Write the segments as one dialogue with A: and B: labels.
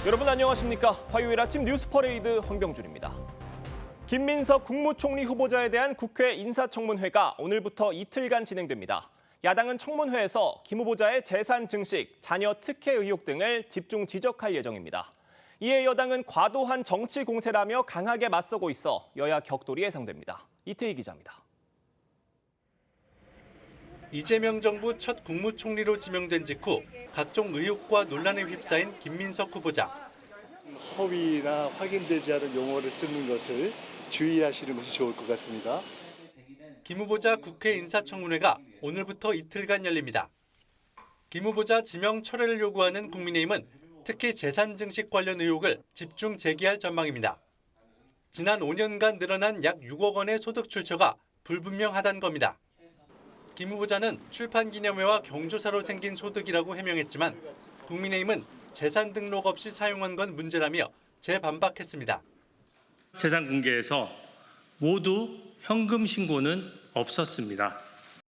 A: 여러분 안녕하십니까? 화요일 아침 뉴스 퍼레이드 황병준입니다. 김민석 국무총리 후보자에 대한 국회 인사청문회가 오늘부터 이틀간 진행됩니다. 야당은 청문회에서 김 후보자의 재산 증식, 자녀 특혜 의혹 등을 집중 지적할 예정입니다. 이에 여당은 과도한 정치 공세라며 강하게 맞서고 있어 여야 격돌이 예상됩니다. 이태희 기자입니다.
B: 이재명 정부 첫 국무총리로 지명된 직후 각종 의혹과 논란에 휩싸인 김민석 후보자.
C: 허위나 확인되지 않은 용어를 쓰는 것을 주의하시는 것이 좋을 것 같습니다.
B: 김 후보자 국회 인사청문회가 오늘부터 이틀간 열립니다. 김 후보자 지명 철회를 요구하는 국민의힘은 특히 재산 증식 관련 의혹을 집중 제기할 전망입니다. 지난 5년간 늘어난 약 6억 원의 소득 출처가 불분명하다는 겁니다. 김 후보자는 출판기념회와 경조사로 생긴 소득이라고 해명했지만 국민의힘은 재산 등록 없이 사용한 건 문제라며 재반박했습니다.
D: 재산 공개에서 모두 현금 신고는 없었습니다.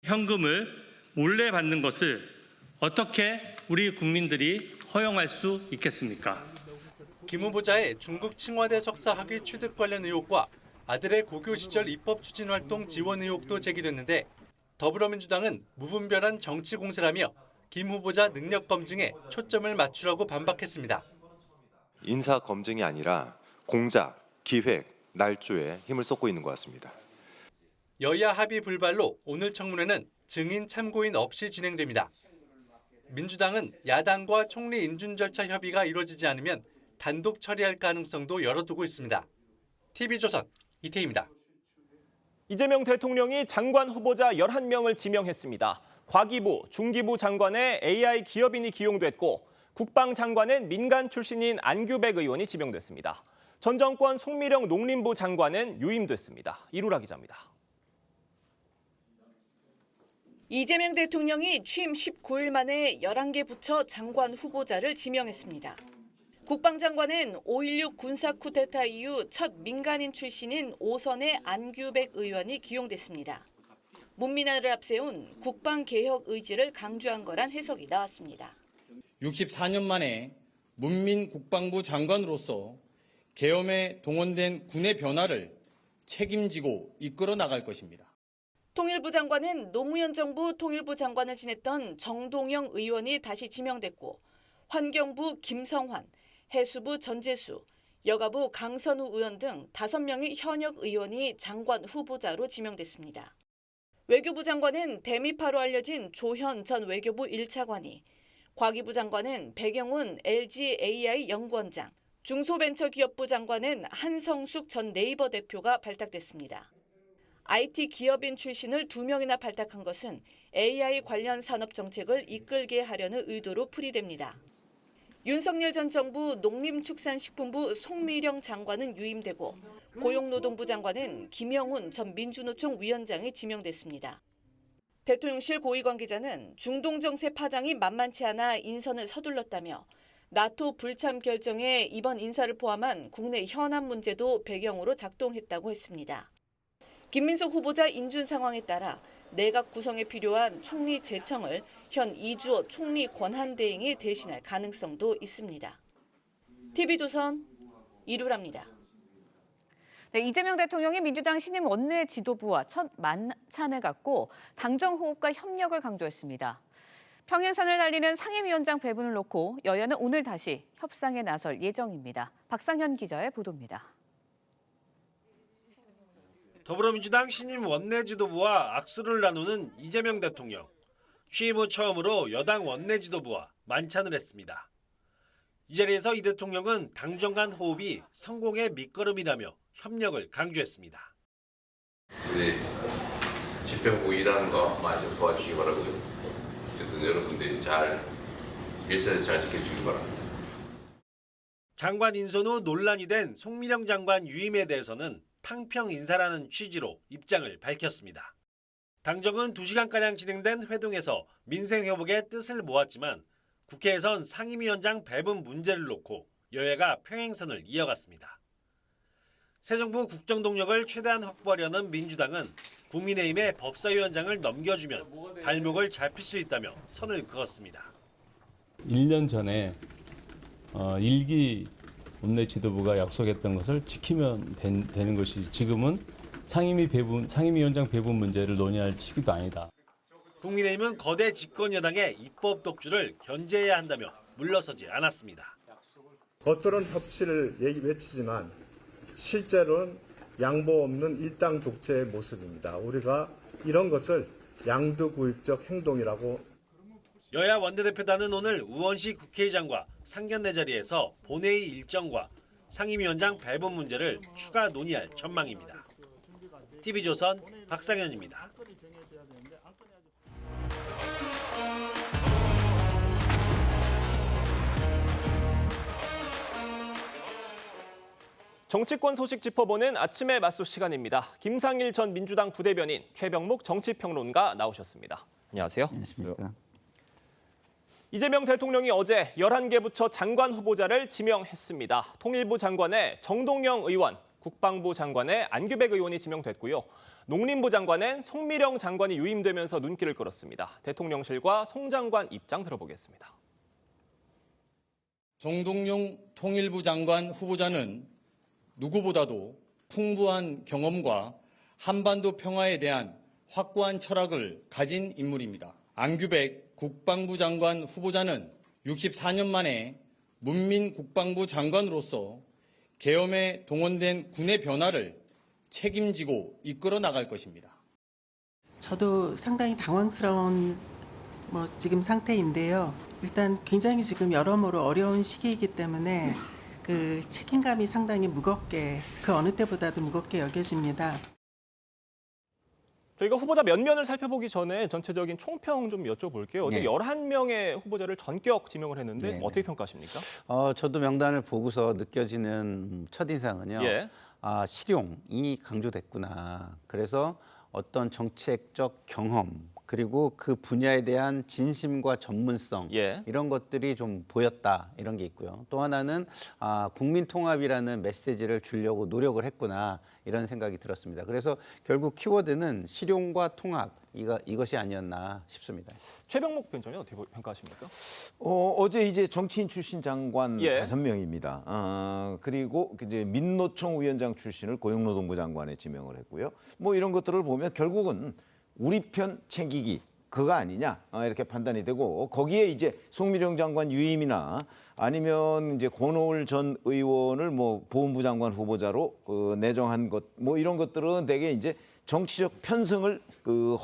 D: 현금을 몰래 받는 것을 어떻게 우리 국민들이 허용할 수 있겠습니까?
B: 김 후보자의 중국 칭화대 석사 학위 취득 관련 의혹과 아들의 고교 시절 입법 추진 활동 지원 의혹도 제기됐는데 더불어민주당은 무분별한 정치 공세라며 김 후보자 능력 검증에 초점을 맞추라고 반박했습니다.
E: 인사 검증이 아니라 공작, 기획, 날조에 힘을 쏟고 있는 것 같습니다.
B: 여야 합의 불발로 오늘 청문회는 증인 참고인 없이 진행됩니다. 민주당은 야당과 총리 인준 절차 협의가 이루어지지 않으면 단독 처리할 가능성도 열어두고 있습니다. TV조선 이태희입니다.
A: 이재명 대통령이 장관 후보자 11명을 지명했습니다. 과기부, 중기부 장관에 AI 기업인이 기용됐고 국방장관엔 민간 출신인 안규백 의원이 지명됐습니다. 전 정권 송미령 농림부 장관은 유임됐습니다. 이루라 기자입니다.
F: 이재명 대통령이 취임 19일 만에 11개 부처 장관 후보자를 지명했습니다. 국방장관은 5.16 군사 쿠데타 이후 첫 민간인 출신인 오선의 안규백 의원이 기용됐습니다. 문민화를 앞세운 국방개혁 의지를 강조한 거란 해석이 나왔습니다.
G: 64년 만에 문민국방부 장관으로서 계엄에 동원된 군의 변화를 책임지고 이끌어 나갈 것입니다.
F: 통일부 장관은 노무현 정부 통일부 장관을 지냈던 정동영 의원이 다시 지명됐고 환경부 김성환, 해수부 전재수, 여가부 강선우 의원 등 5명의 현역 의원이 장관 후보자로 지명됐습니다. 외교부 장관은 대미파로 알려진 조현 전 외교부 1차관이, 과기부 장관은 백영훈 LG AI 연구원장, 중소벤처기업부 장관은 한성숙 전 네이버 대표가 발탁됐습니다. IT 기업인 출신을 2명이나 발탁한 것은 AI 관련 산업 정책을 이끌게 하려는 의도로 풀이됩니다. 윤석열 전 정부 농림축산식품부 송미령 장관은 유임되고 고용노동부 장관은 김영훈 전 민주노총 위원장이 지명됐습니다. 대통령실 고위관계자는 중동 정세 파장이 만만치 않아 인선을 서둘렀다며 나토 불참 결정에 이번 인사를 포함한 국내 현안 문제도 배경으로 작동했다고 했습니다. 김민석 후보자 인준 상황에 따라 내각 구성에 필요한 총리 제청을 현 이주호 총리 권한대행이 대신할 가능성도 있습니다. TV조선 이루라입니다.
H: 네, 이재명 대통령이 민주당 신임 원내 지도부와 첫 만찬을 갖고 당정 호흡과 협력을 강조했습니다. 평행선을 달리는 상임위원장 배분을 놓고 여야는 오늘 다시 협상에 나설 예정입니다. 박상현 기자의 보도입니다.
I: 더불어민주당 신임 원내지도부와 악수를 나누는 이재명 대통령. 취임 후 처음으로 여당 원내지도부와 만찬을 했습니다. 이 자리에서 이 대통령은 당정 간 호흡이 성공의 밑거름이라며 협력을 강조했습니다.
J: 우리 집행부 일하는 거 많이 좀 도와주시기 바라고요. 어쨌든 여러분들이 일선에서 잘 지켜주시기 바랍니다.
I: 장관 인선 후 논란이 된 송미령 장관 유임에 대해서는 탕평 인사라는 취지로 입장을 밝혔습니다. 당정은 2시간가량 진행된 회동에서 민생 회복의 뜻을 모았지만 국회에선 상임위원장 배분 문제를 놓고 여야가 평행선을 이어갔습니다. 새 정부 국정 동력을 최대한 확보하려는 민주당은 국민의힘에 법사위원장을 넘겨주면 발목을 잡힐 수 있다며 선을 그었습니다.
K: 1년 전에 일기 원내 지도부가 약속했던 것을 지키면 되는 것이지 지금은 상임위원장 배분 문제를 논의할 시기도 아니다.
I: 국민의힘은 거대 집권 여당의 입법 독주를 견제해야 한다며 물러서지 않았습니다.
C: 겉으로는 협치를 외치지만 실제로는 양보 없는 일당 독재의 모습입니다. 우리가 이런 것을 양두구익적 행동이라고.
I: 여야 원내대표단은 오늘 우원식 국회의장과 상견례 자리에서 본회의 일정과 상임위원장 배분 문제를 추가 논의할 전망입니다. TV조선 박상현입니다.
A: 정치권 소식 짚어보는 아침의 맞소 시간입니다. 김상일 전 민주당 부대변인, 최병묵 정치평론가 나오셨습니다. 안녕하세요.
L: 안녕하십니까.
A: 이재명 대통령이 어제 11개 부처 장관 후보자를 지명했습니다. 통일부 장관에 정동영 의원, 국방부 장관에 안규백 의원이 지명됐고요. 농림부 장관엔 송미령 장관이 유임되면서 눈길을 끌었습니다. 대통령실과 송 장관 입장 들어보겠습니다.
G: 정동영 통일부 장관 후보자는 누구보다도 풍부한 경험과 한반도 평화에 대한 확고한 철학을 가진 인물입니다. 안규백 국방부 장관 후보자는 64년 만에 문민 국방부 장관으로서 계엄에 동원된 군의 변화를 책임지고 이끌어 나갈 것입니다.
M: 저도 상당히 당황스러운 지금 상태인데요. 일단 굉장히 지금 여러모로 어려운 시기이기 때문에 그 책임감이 상당히 무겁게, 그 어느 때보다도 무겁게 여겨집니다.
A: 저희가 후보자 면면을 살펴보기 전에 전체적인 총평 좀 여쭤볼게요. 어제 11명의 후보자를 전격 지명을 했는데 어떻게 평가하십니까?
L: 저도 명단을 보고서 느껴지는 첫인상은요. 실용이 강조됐구나. 그래서 어떤 정책적 경험 그리고 그 분야에 대한 진심과 전문성 이런 것들이 좀 보였다 이런 게 있고요. 또 하나는 국민 통합이라는 메시지를 주려고 노력을 했구나 이런 생각이 들었습니다. 그래서 결국 키워드는 실용과 통합 이것이 아니었나 싶습니다.
A: 최병묵 변호사님 어떻게 평가하십니까?
N: 어제 이제 정치인 출신 장관 5명입니다. 그리고 이제 민노총 위원장 출신을 고용노동부 장관에 지명을 했고요. 뭐 이런 것들을 보면 결국은 우리 편 챙기기 그거 아니냐 이렇게 판단이 되고 거기에 이제 송미령 장관 유임이나 아니면 이제 권오을 전 의원을 뭐 보훈부 장관 후보자로 내정한 것 뭐 이런 것들은 되게 이제 정치적 편승을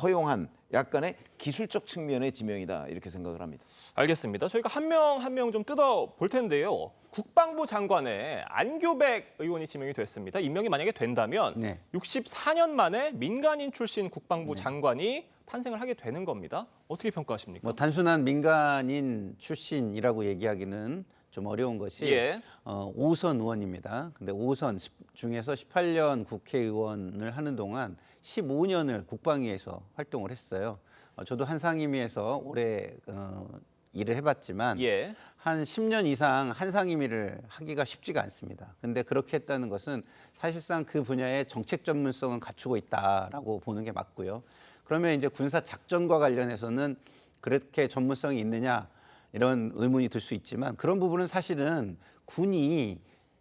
N: 허용한 약간의 기술적 측면의 지명이다 이렇게 생각을 합니다.
A: 알겠습니다. 저희가 한 명 한 명 좀 뜯어 볼 텐데요. 국방부 장관에 안규백 의원이 지명이 됐습니다. 임명이 만약에 된다면 64년 만에 민간인 출신 국방부 장관이 탄생을 하게 되는 겁니다. 어떻게 평가하십니까?
L: 뭐 단순한 민간인 출신이라고 얘기하기는 좀 어려운 것이 5선 의원입니다. 근데 5선 중에서 18년 국회의원을 하는 동안 15년을 국방위에서 활동을 했어요. 저도 한 상임위에서 오래 일을 해봤지만 한 10년 이상 한 상임위를 하기가 쉽지가 않습니다. 근데 그렇게 했다는 것은 사실상 그 분야의 정책 전문성은 갖추고 있다라고 보는 게 맞고요. 그러면 이제 군사 작전과 관련해서는 그렇게 전문성이 있느냐 이런 의문이 들 수 있지만 그런 부분은 사실은 군이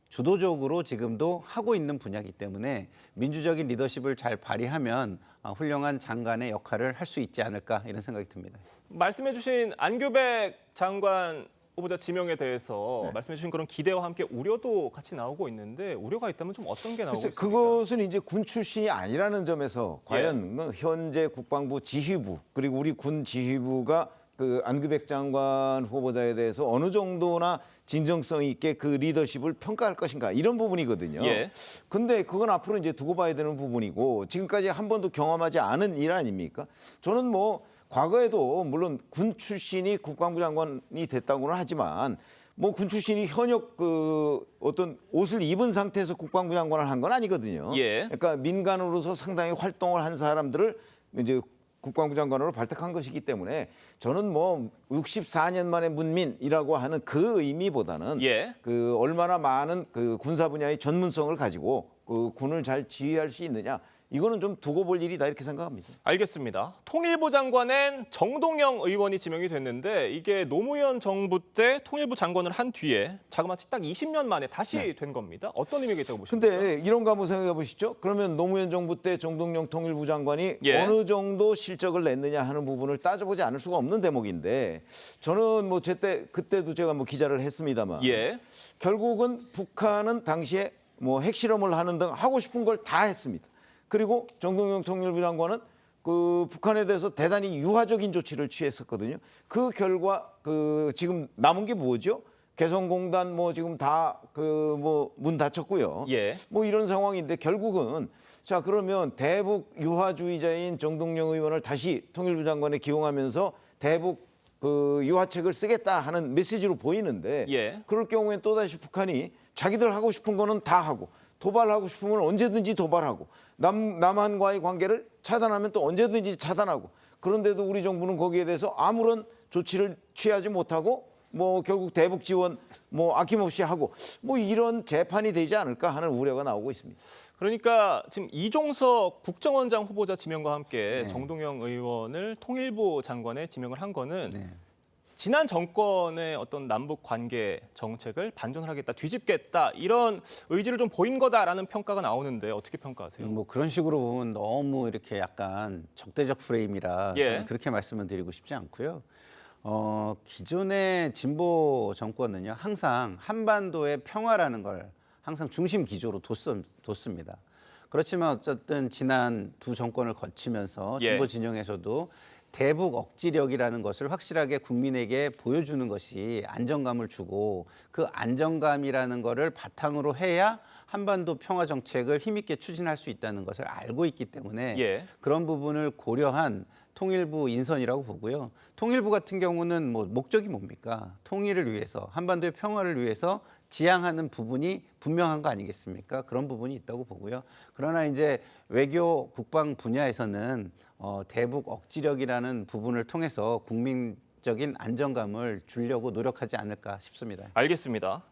L: 주도적으로 지금도 하고 있는 분야이기 때문에 민주적인 리더십을 잘 발휘하면 훌륭한 장관의 역할을 할 수 있지 않을까 이런 생각이 듭니다.
A: 말씀해 주신 안규백 장관 후보자 지명에 대해서 말씀해 주신 그런 기대와 함께 우려도 같이 나오고 있는데 우려가 있다면 좀 어떤 게 나오고 있습니까?
N: 그것은 이제 군 출신이 아니라는 점에서 과연 현재 국방부 지휘부 그리고 우리 군 지휘부가 그 안규백 장관 후보자에 대해서 어느 정도나 진정성 있게 그 리더십을 평가할 것인가 이런 부분이거든요. 근데 그건 앞으로 이제 두고 봐야 되는 부분이고 지금까지 한 번도 경험하지 않은 일 아닙니까? 저는 뭐 과거에도 물론 군 출신이 국방부 장관이 됐다고는 하지만 뭐 군 출신이 현역 어떤 옷을 입은 상태에서 국방부 장관을 한 건 아니거든요. 그러니까 민간으로서 상당히 활동을 한 사람들을 이제 국방부 장관으로 발탁한 것이기 때문에 저는 뭐 64년 만에 문민이라고 하는 그 의미보다는 그 얼마나 많은 그 군사 분야의 전문성을 가지고 그 군을 잘 지휘할 수 있느냐 이거는 좀 두고 볼 일이다 이렇게 생각합니다.
A: 알겠습니다. 통일부 장관엔 정동영 의원이 지명이 됐는데 이게 노무현 정부 때 통일부 장관을 한 뒤에 자그마치 딱 20년 만에 다시 된 겁니다. 어떤 의미가 있다고 보십니까?
N: 근데 이런 거 한번 생각해 보시죠. 그러면 노무현 정부 때 정동영 통일부 장관이
A: 예.
N: 어느 정도 실적을 냈느냐 하는 부분을 따져보지 않을 수가 없는 대목인데 저는 뭐 그때도 제가 뭐 기자를 했습니다만
A: 예.
N: 결국은 북한은 당시에 뭐 핵실험을 하는 등 하고 싶은 걸 다 했습니다. 그리고 정동영 통일부 장관은 그 북한에 대해서 대단히 유화적인 조치를 취했었거든요. 그 결과 그 지금 남은 게 뭐죠? 개성공단 뭐 지금 다 그 뭐 문 닫혔고요.
A: 예.
N: 뭐 이런 상황인데 결국은 자 그러면 대북 유화주의자인 정동영 의원을 다시 통일부 장관에 기용하면서 대북 그 유화책을 쓰겠다 하는 메시지로 보이는데
A: 예.
N: 그럴 경우엔 또다시 북한이 자기들 하고 싶은 거는 다 하고 도발하고 싶으면 언제든지 도발하고 남한과의 관계를 차단하면 또 언제든지 차단하고 그런데도 우리 정부는 거기에 대해서 아무런 조치를 취하지 못하고 뭐 결국 대북 지원 뭐 아낌없이 하고 뭐 이런 재판이 되지 않을까 하는 우려가 나오고 있습니다.
A: 그러니까 지금 이종석 국정원장 후보자 지명과 함께 정동영 의원을 통일부 장관에 지명을 한 거는 지난 정권의 어떤 남북 관계 정책을 반전하겠다, 뒤집겠다 이런 의지를 좀 보인 거다라는 평가가 나오는데 어떻게 평가하세요?
L: 뭐 그런 식으로 보면 너무 이렇게 약간 적대적 프레임이라
A: 예.
L: 저는 그렇게 말씀을 드리고 싶지 않고요. 기존의 진보 정권은요 항상 한반도의 평화라는 걸 항상 중심 기조로 뒀습니다. 그렇지만 어쨌든 지난 두 정권을 거치면서 진보 진영에서도 대북 억지력이라는 것을 확실하게 국민에게 보여주는 것이 안정감을 주고 그 안정감이라는 것을 바탕으로 해야 한반도 평화 정책을 힘있게 추진할 수 있다는 것을 알고 있기 때문에 그런 부분을 고려한 통일부 인선이라고 보고요. 통일부 같은 경우는 뭐 목적이 뭡니까? 통일을 위해서 한반도의 평화를 위해서 지향하는 부분이 분명한 거 아니겠습니까? 그런 부분이 있다고 보고요. 그러나 이제 외교 국방 분야에서는 대북 억지력이라는 부분을 통해서 국민적인 안정감을 주려고 노력하지 않을까 싶습니다.
A: 알겠습니다.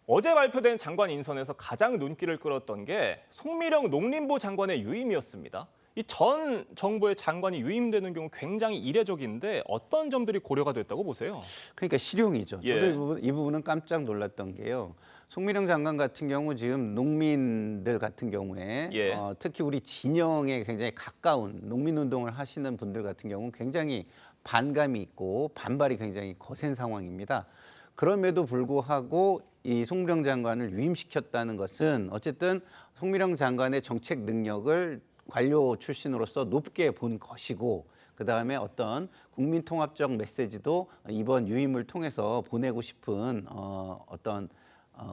A: 어제 발표된 장관 인선에서 가장 눈길을 끌었던 게 송미령 농림부 장관의 유임이었습니다. 이 전 정부의 장관이 유임되는 경우 굉장히 이례적인데 어떤 점들이 고려가 됐다고 보세요?
L: 그러니까 실용이죠. 저도 이 부분은 깜짝 놀랐던 게요. 송미령 장관 같은 경우 지금 농민들 같은 경우에 특히 우리 진영에 굉장히 가까운 농민운동을 하시는 분들 같은 경우는 굉장히 반감이 있고 반발이 굉장히 거센 상황입니다. 그럼에도 불구하고 이 송미령 장관을 유임시켰다는 것은 어쨌든 송미령 장관의 정책 능력을 관료 출신으로서 높게 본 것이고 그다음에 어떤 국민통합적 메시지도 이번 유임을 통해서 보내고 싶은 어떤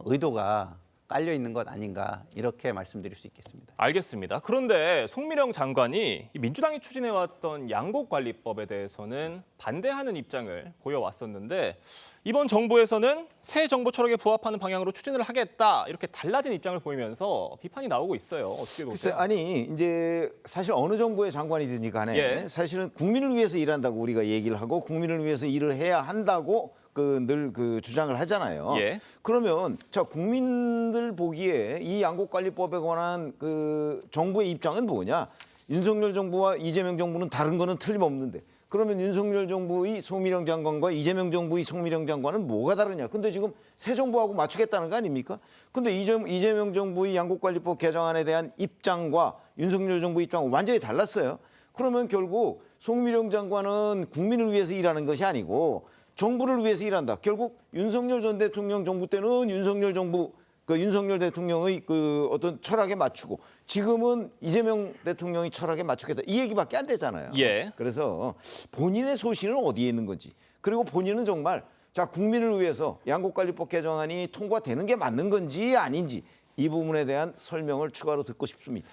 L: 의도가 깔려 있는 것 아닌가 이렇게 말씀드릴 수 있겠습니다.
A: 알겠습니다. 그런데 송미령 장관이 민주당이 추진해왔던 양곡관리법에 대해서는 반대하는 입장을 보여왔었는데 이번 정부에서는 새 정부 철학에 부합하는 방향으로 추진을 하겠다 이렇게 달라진 입장을 보이면서 비판이 나오고 있어요. 어떻게 보세요?
N: 글쎄, 아니 이제 사실 어느 정부의 장관이든지 간에 사실은 국민을 위해서 일한다고 우리가 얘기를 하고 국민을 위해서 일을 해야 한다고 늘 주장을 하잖아요. 그러면 자 국민들 보기에 이 양곡관리법에 관한 그 정부의 입장은 뭐냐? 윤석열 정부와 이재명 정부는 다른 거는 틀림없는데 그러면 윤석열 정부의 송미령 장관과 이재명 정부의 송미령 장관은 뭐가 다르냐? 근데 지금 새 정부하고 맞추겠다는 거 아닙니까? 근데 이재명 정부의 양곡관리법 개정안에 대한 입장과 윤석열 정부의 입장은 완전히 달랐어요. 그러면 결국 송미령 장관은 국민을 위해서 일하는 것이 아니고 정부를 위해서 일한다. 결국 윤석열 전 대통령 정부 때는 윤석열 대통령의 어떤 철학에 맞추고 지금은 이재명 대통령의 철학에 맞추겠다. 이 얘기밖에 안 되잖아요. 그래서 본인의 소신은 어디에 있는 건지 그리고 본인은 정말 자 국민을 위해서 양곡관리법 개정안이 통과되는 게 맞는 건지 아닌지 이 부분에 대한 설명을 추가로 듣고 싶습니다.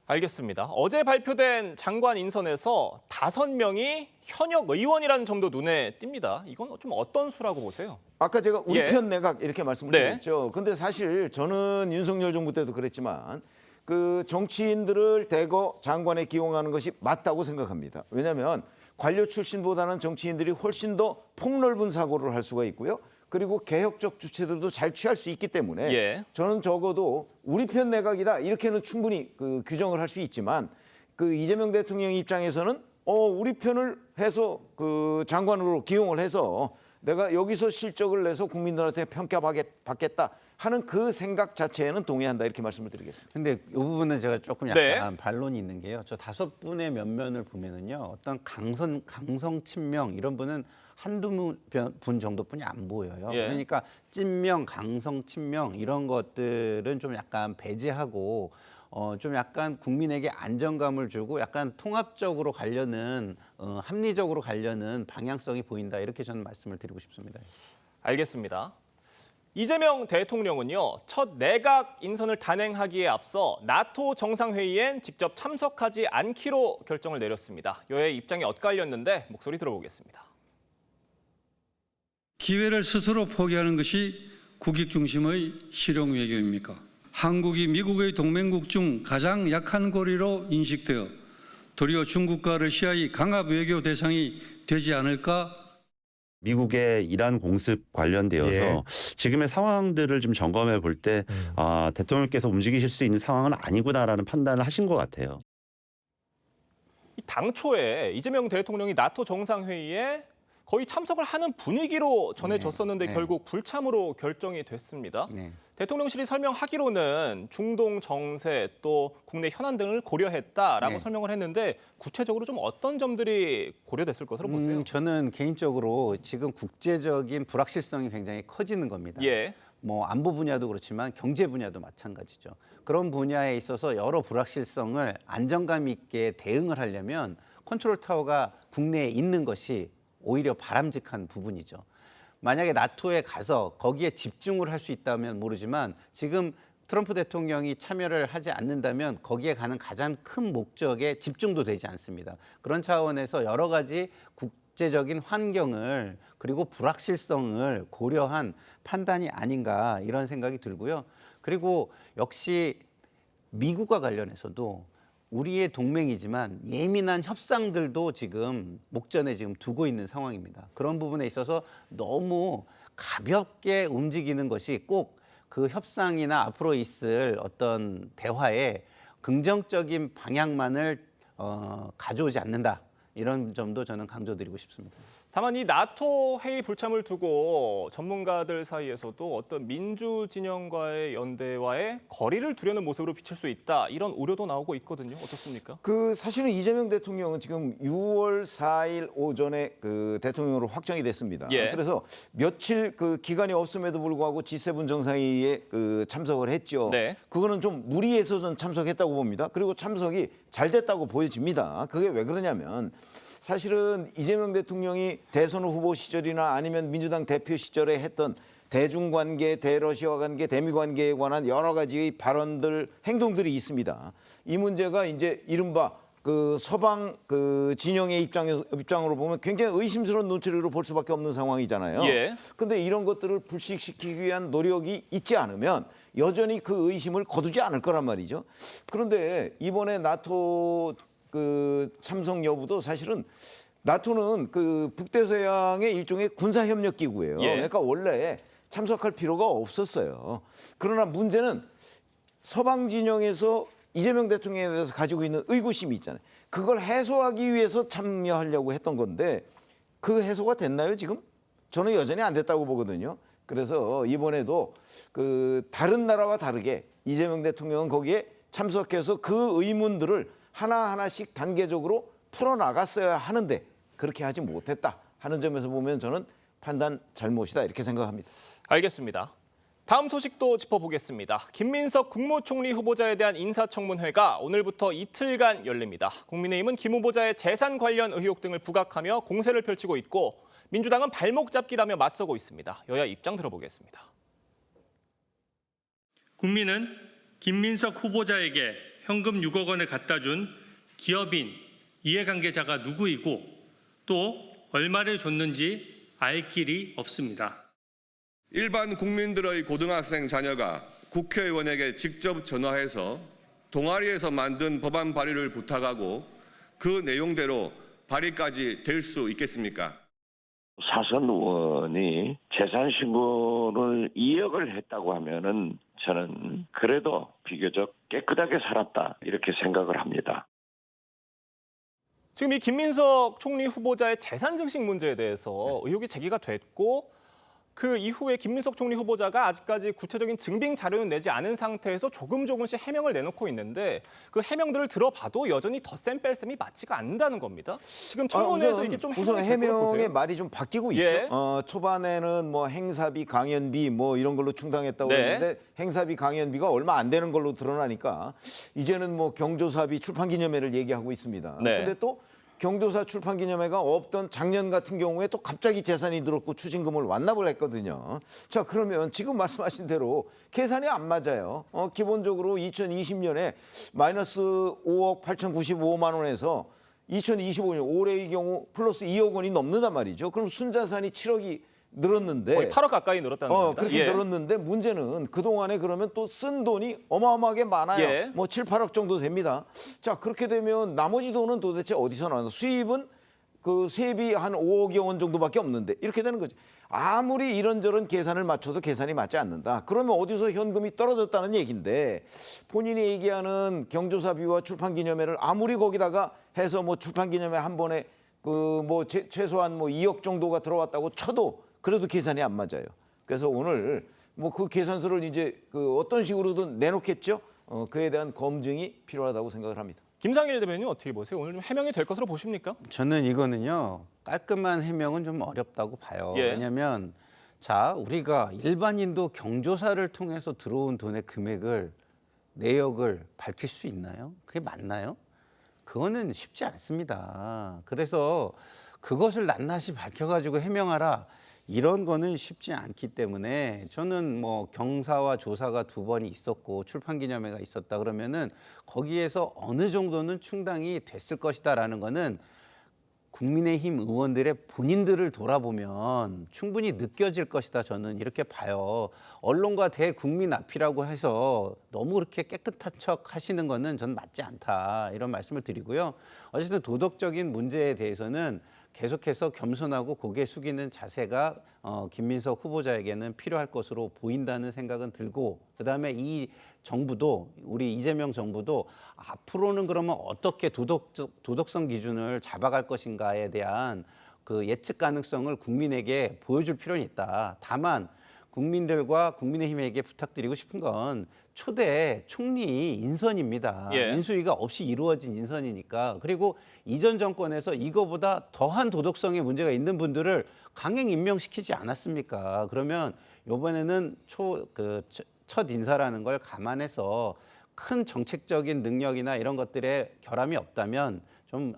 A: 알겠습니다. 어제 발표된 장관 인선에서 5명이 현역 의원이라는 점도 눈에 띕니다. 이건 좀 어떤 수라고 보세요?
N: 아까 제가 우리 편 내각 이렇게 말씀을 드렸죠. 근데 사실 저는 윤석열 정부 때도 그랬지만 그 정치인들을 대거 장관에 기용하는 것이 맞다고 생각합니다. 왜냐하면 관료 출신보다는 정치인들이 훨씬 더 폭넓은 사고를 할 수가 있고요. 그리고 개혁적 주체들도 잘 취할 수 있기 때문에
A: 예.
N: 저는 적어도 우리 편 내각이다 이렇게는 충분히 그 규정을 할 수 있지만 그 이재명 대통령 입장에서는 우리 편을 해서 그 장관으로 기용을 해서 내가 여기서 실적을 내서 국민들한테 평가받겠다 하는 그 생각 자체에는 동의한다 이렇게 말씀을 드리겠습니다.
L: 근데 이 부분은 제가 조금 약간 반론이 있는 게요. 저 5분의 면면을 보면은요. 어떤 강성 친명 이런 분은 한두 분 정도뿐이 안 보여요.
A: 예.
L: 그러니까 찐명, 강성 친명 이런 것들은 좀 약간 배제하고 좀 약간 국민에게 안정감을 주고 약간 통합적으로 가려는 합리적으로 가려는 방향성이 보인다 이렇게 저는 말씀을 드리고 싶습니다.
A: 알겠습니다. 이재명 대통령은요, 첫 내각 인선을 단행하기에 앞서 나토 정상회의엔 직접 참석하지 않기로 결정을 내렸습니다. 여야의 입장이 엇갈렸는데 목소리 들어보겠습니다.
O: 기회를 스스로 포기하는 것이 국익 중심의 실용 외교입니까? 한국이 미국의 동맹국 중 가장 약한 고리로 인식되어 도리어 중국과 러시아의 강압 외교 대상이 되지 않을까?
P: 미국의 이란 공습 관련되어서 지금의 상황들을 좀 점검해 볼 때 대통령께서 움직이실 수 있는 상황은 아니구나라는 판단을 하신 것 같아요.
A: 당초에 이재명 대통령이 나토 정상회의에 거의 참석을 하는 분위기로 전해졌었는데 결국 불참으로 결정이 됐습니다. 대통령실이 설명하기로는 중동 정세 또 국내 현안 등을 고려했다라고 설명을 했는데 구체적으로 좀 어떤 점들이 고려됐을 것으로 보세요?
L: 저는 개인적으로 지금 국제적인 불확실성이 굉장히 커지는 겁니다. 뭐 안보 분야도 그렇지만 경제 분야도 마찬가지죠. 그런 분야에 있어서 여러 불확실성을 안정감 있게 대응을 하려면 컨트롤 타워가 국내에 있는 것이 오히려 바람직한 부분이죠. 만약에 나토에 가서 거기에 집중을 할 수 있다면 모르지만 지금 트럼프 대통령이 참여를 하지 않는다면 거기에 가는 가장 큰 목적에 집중도 되지 않습니다. 그런 차원에서 여러 가지 국제적인 환경을 그리고 불확실성을 고려한 판단이 아닌가 이런 생각이 들고요. 그리고 역시 미국과 관련해서도 우리의 동맹이지만 예민한 협상들도 지금 목전에 지금 두고 있는 상황입니다. 그런 부분에 있어서 너무 가볍게 움직이는 것이 꼭 그 협상이나 앞으로 있을 어떤 대화에 긍정적인 방향만을 가져오지 않는다. 이런 점도 저는 강조드리고 싶습니다.
A: 다만 이 나토 회의 불참을 두고 전문가들 사이에서도 어떤 민주 진영과의 연대와의 거리를 두려는 모습으로 비칠 수 있다. 이런 우려도 나오고 있거든요. 어떻습니까?
N: 그 사실은 이재명 대통령은 지금 6월 4일 오전에 그 대통령으로 확정이 됐습니다. 그래서 며칠 그 기간이 없음에도 불구하고 G7 정상회의에 그 참석을 했죠. 그거는 좀 무리해서 전 참석했다고 봅니다. 그리고 참석이 잘 됐다고 보여집니다. 그게 왜 그러냐면 사실은 이재명 대통령이 대선 후보 시절이나 아니면 민주당 대표 시절에 했던 대중관계, 대러시아 관계, 대미 관계에 관한 여러 가지의 발언들, 행동들이 있습니다. 이 문제가 이제 이른바 그 서방 그 진영의 입장으로 보면 굉장히 의심스러운 눈초리로 볼 수밖에 없는 상황이잖아요. 근데 이런 것들을 불식시키기 위한 노력이 있지 않으면 여전히 그 의심을 거두지 않을 거란 말이죠. 그런데 이번에 나토 그 참석 여부도 사실은 나토는 그 북대서양의 일종의 군사협력 기구예요. 그러니까 원래 참석할 필요가 없었어요. 그러나 문제는 서방 진영에서 이재명 대통령에 대해서 가지고 있는 의구심이 있잖아요. 그걸 해소하기 위해서 참여하려고 했던 건데 그 해소가 됐나요, 지금? 저는 여전히 안 됐다고 보거든요. 그래서 이번에도 그 다른 나라와 다르게 이재명 대통령은 거기에 참석해서 그 의문들을 하나하나씩 단계적으로 풀어나갔어야 하는데 그렇게 하지 못했다 하는 점에서 보면 저는 판단 잘못이다 이렇게 생각합니다.
A: 알겠습니다. 다음 소식도 짚어보겠습니다. 김민석 국무총리 후보자에 대한 인사청문회가 오늘부터 이틀간 열립니다. 국민의힘은 김 후보자의 재산 관련 의혹 등을 부각하며 공세를 펼치고 있고 민주당은 발목 잡기라며 맞서고 있습니다. 여야 입장 들어보겠습니다.
D: 국민은 김민석 후보자에게 현금 6억 원을 갖다 준 기업인, 이해관계자가 누구이고 또 얼마를 줬는지 알 길이 없습니다.
J: 일반 국민들의 고등학생 자녀가 국회의원에게 직접 전화해서 동아리에서 만든 법안 발의를 부탁하고 그 내용대로 발의까지 될 수 있겠습니까?
Q: 사선 의원이 재산 신고를 2억을 했다고 하면은 저는 그래도 비교적 깨끗하게 살았다 이렇게 생각을 합니다.
A: 지금 이 김민석 총리 후보자의 재산 증식 문제에 대해서 의혹이 제기가 됐고 그 이후에 김민석 총리 후보자가 아직까지 구체적인 증빙 자료는 내지 않은 상태에서 조금씩 해명을 내놓고 있는데 그 해명들을 들어봐도 여전히 덧셈 뺄셈이 맞지가 않는다는 겁니다. 지금 청문회에서 이게 좀
N: 우선 해명의 말이 좀 바뀌고
A: 예.
N: 있죠. 초반에는 뭐 행사비, 강연비 뭐 이런 걸로 충당했다고
A: 네.
N: 했는데 행사비, 강연비가 얼마 안 되는 걸로 드러나니까 이제는 뭐 경조사비, 출판기념회를 얘기하고 있습니다.
A: 네.
N: 근데 또 경조사 출판기념회가 없던 작년 같은 경우에 또 갑자기 재산이 늘었고 추징금을 완납을 했거든요. 자, 그러면 지금 말씀하신 대로 계산이 안 맞아요. 기본적으로 2020년에 마이너스 5억 8,095만 원에서 2025년 올해의 경우 플러스 2억 원이 넘는단 말이죠. 그럼 순자산이 7억이 늘었는데
A: 거의 8억 가까이 늘었다는 겁니다.
N: 그렇게
A: 예.
N: 늘었는데 문제는 그동안에 그러면 또 쓴 돈이 어마어마하게 많아요.
A: 예.
N: 뭐 7, 8억 정도 됩니다. 자, 그렇게 되면 나머지 돈은 도대체 어디서 나왔나? 수입은 그 세비 한 5억여 원 정도밖에 없는데 이렇게 되는 거죠. 아무리 이런저런 계산을 맞춰도 계산이 맞지 않는다. 그러면 어디서 현금이 떨어졌다는 얘기인데 본인이 얘기하는 경조사비와 출판기념회를 아무리 거기다가 해서 뭐 출판기념회 한 번에 그 뭐 최소한 뭐 2억 정도가 들어왔다고 쳐도 그래도 계산이 안 맞아요. 그래서 오늘 뭐 그 계산서를 이제 그 어떤 식으로든 내놓겠죠. 그에 대한 검증이 필요하다고 생각을 합니다.
A: 김상일 대변인 어떻게 보세요? 오늘 좀 해명이 될 것으로 보십니까?
L: 저는 이거는요. 깔끔한 해명은 좀 어렵다고 봐요.
A: 예.
L: 왜냐하면 자 우리가 일반인도 경조사를 통해서 들어온 돈의 금액을 내역을 밝힐 수 있나요? 그게 맞나요? 그거는 쉽지 않습니다. 그래서 그것을 낱낱이 밝혀가지고 해명하라 이런 거는 쉽지 않기 때문에 저는 뭐 경사와 조사가 2번이 있었고 출판기념회가 있었다 그러면은 거기에서 어느 정도는 충당이 됐을 것이다라는 거는 국민의힘 의원들의 본인들을 돌아보면 충분히 느껴질 것이다 저는 이렇게 봐요. 언론과 대국민 앞이라고 해서 너무 그렇게 깨끗한 척 하시는 거는 저는 맞지 않다 이런 말씀을 드리고요. 어쨌든 도덕적인 문제에 대해서는 계속해서 겸손하고 고개 숙이는 자세가 김민석 후보자에게는 필요할 것으로 보인다는 생각은 들고 그다음에 이 정부도 우리 이재명 정부도 앞으로는 그러면 어떻게 도덕성 기준을 잡아갈 것인가에 대한 그 예측 가능성을 국민에게 보여줄 필요는 있다. 다만 국민들과 국민의힘에게 부탁드리고 싶은 건 초대 총리 인선입니다.
A: 예.
L: 인수위가 없이 이루어진 인선이니까. 그리고 이전 정권에서 이거보다 더한 도덕성에 문제가 있는 분들을 강행 임명시키지 않았습니까? 그러면 이번에는 첫 인사라는 걸 감안해서 큰 정책적인 능력이나 이런 것들에 결함이 없다면 좀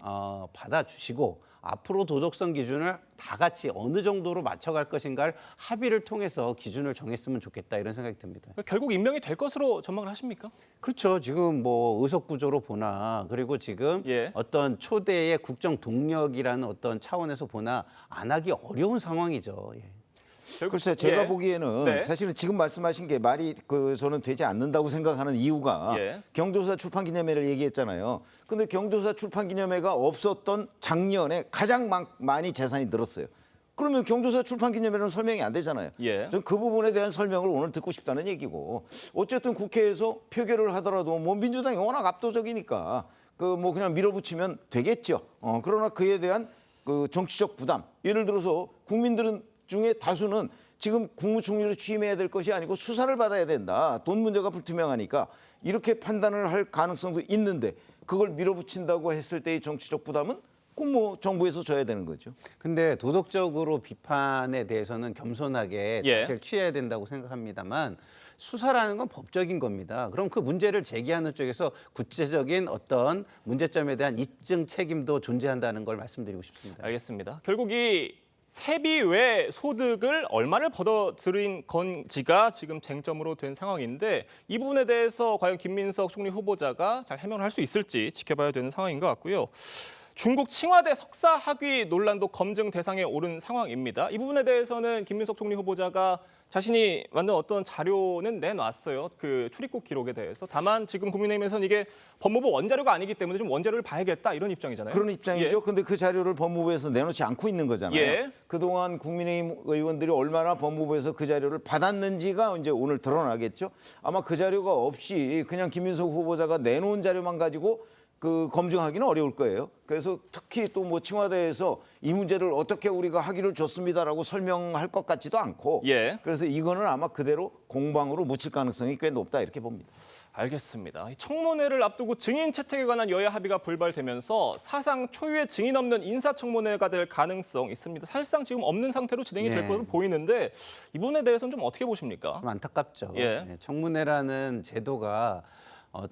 L: 받아주시고 앞으로 도덕성 기준을 다 같이 어느 정도로 맞춰갈 것인가를 합의를 통해서 기준을 정했으면 좋겠다 이런 생각이 듭니다.
A: 결국 임명이 될 것으로 전망을 하십니까?
L: 그렇죠. 지금 뭐 의석 구조로 보나 그리고 지금
A: 예.
L: 어떤 초대의 국정 동력이라는 어떤 차원에서 보나 안 하기 어려운 상황이죠. 예.
N: 글쎄 제가
A: 예.
N: 보기에는
A: 네.
N: 사실은 지금 말씀하신 게 말이 저는 되지 않는다고 생각하는 이유가
A: 예.
N: 경조사 출판기념회를 얘기했잖아요. 근데 경조사 출판기념회가 없었던 작년에 가장 많이 재산이 늘었어요. 그러면 경조사 출판기념회는 설명이 안 되잖아요.
A: 예.
N: 전 그 부분에 대한 설명을 오늘 듣고 싶다는 얘기고 어쨌든 국회에서 표결을 하더라도 뭐 민주당이 워낙 압도적이니까 뭐 그냥 밀어붙이면 되겠죠. 그러나 그에 대한 그 정치적 부담 예를 들어서 국민들은 중에 다수는 지금 국무총리로 취임해야 될 것이 아니고 수사를 받아야 된다. 돈 문제가 불투명하니까 이렇게 판단을 할 가능성도 있는데 그걸 밀어붙인다고 했을 때의 정치적 부담은 꼭 뭐 정부에서 져야 되는 거죠.
L: 근데 도덕적으로 비판에 대해서는 겸손하게
A: 예.
L: 자세를 취해야 된다고 생각합니다만 수사라는 건 법적인 겁니다. 그럼 그 문제를 제기하는 쪽에서 구체적인 어떤 문제점에 대한 입증 책임도 존재한다는 걸 말씀드리고 싶습니다.
A: 알겠습니다. 결국 이 세비 외 소득을 얼마를 벌어들인 건지가 지금 쟁점으로 된 상황인데 이 부분에 대해서 과연 김민석 총리 후보자가 잘 해명을 할 수 있을지 지켜봐야 되는 상황인 것 같고요. 중국 칭화대 석사 학위 논란도 검증 대상에 오른 상황입니다. 이 부분에 대해서는 김민석 총리 후보자가 자신이 만든 어떤 자료는 내놨어요. 그 출입국 기록에 대해서. 다만 지금 국민의힘에서는 이게 법무부 원자료가 아니기 때문에 좀 원자료를 봐야겠다 이런 입장이잖아요.
N: 그런 입장이죠. 근데 그 자료를 법무부에서 내놓지 않고 있는 거잖아요.
A: 예.
N: 그동안 국민의힘 의원들이 얼마나 법무부에서 그 자료를 받았는지가 이제 오늘 드러나겠죠. 아마 그 자료가 없이 그냥 김민석 후보자가 내놓은 자료만 가지고 그 검증하기는 어려울 거예요. 그래서 특히 또 뭐 칭화대에서 이 문제를 어떻게 우리가 학위를 줬습니다라고 설명할 것 같지도 않고
A: 예.
N: 그래서 이거는 아마 그대로 공방으로 묻힐 가능성이 꽤 높다 이렇게 봅니다.
A: 알겠습니다. 이 청문회를 앞두고 증인 채택에 관한 여야 합의가 불발되면서 사상 초유의 증인 없는 인사청문회가 될 가능성 있습니다. 사실상 지금 없는 상태로 진행이 될 것으로 보이는데 이 부분에 대해서는 좀 어떻게 보십니까?
L: 좀 안타깝죠.
A: 예.
L: 네, 청문회라는 제도가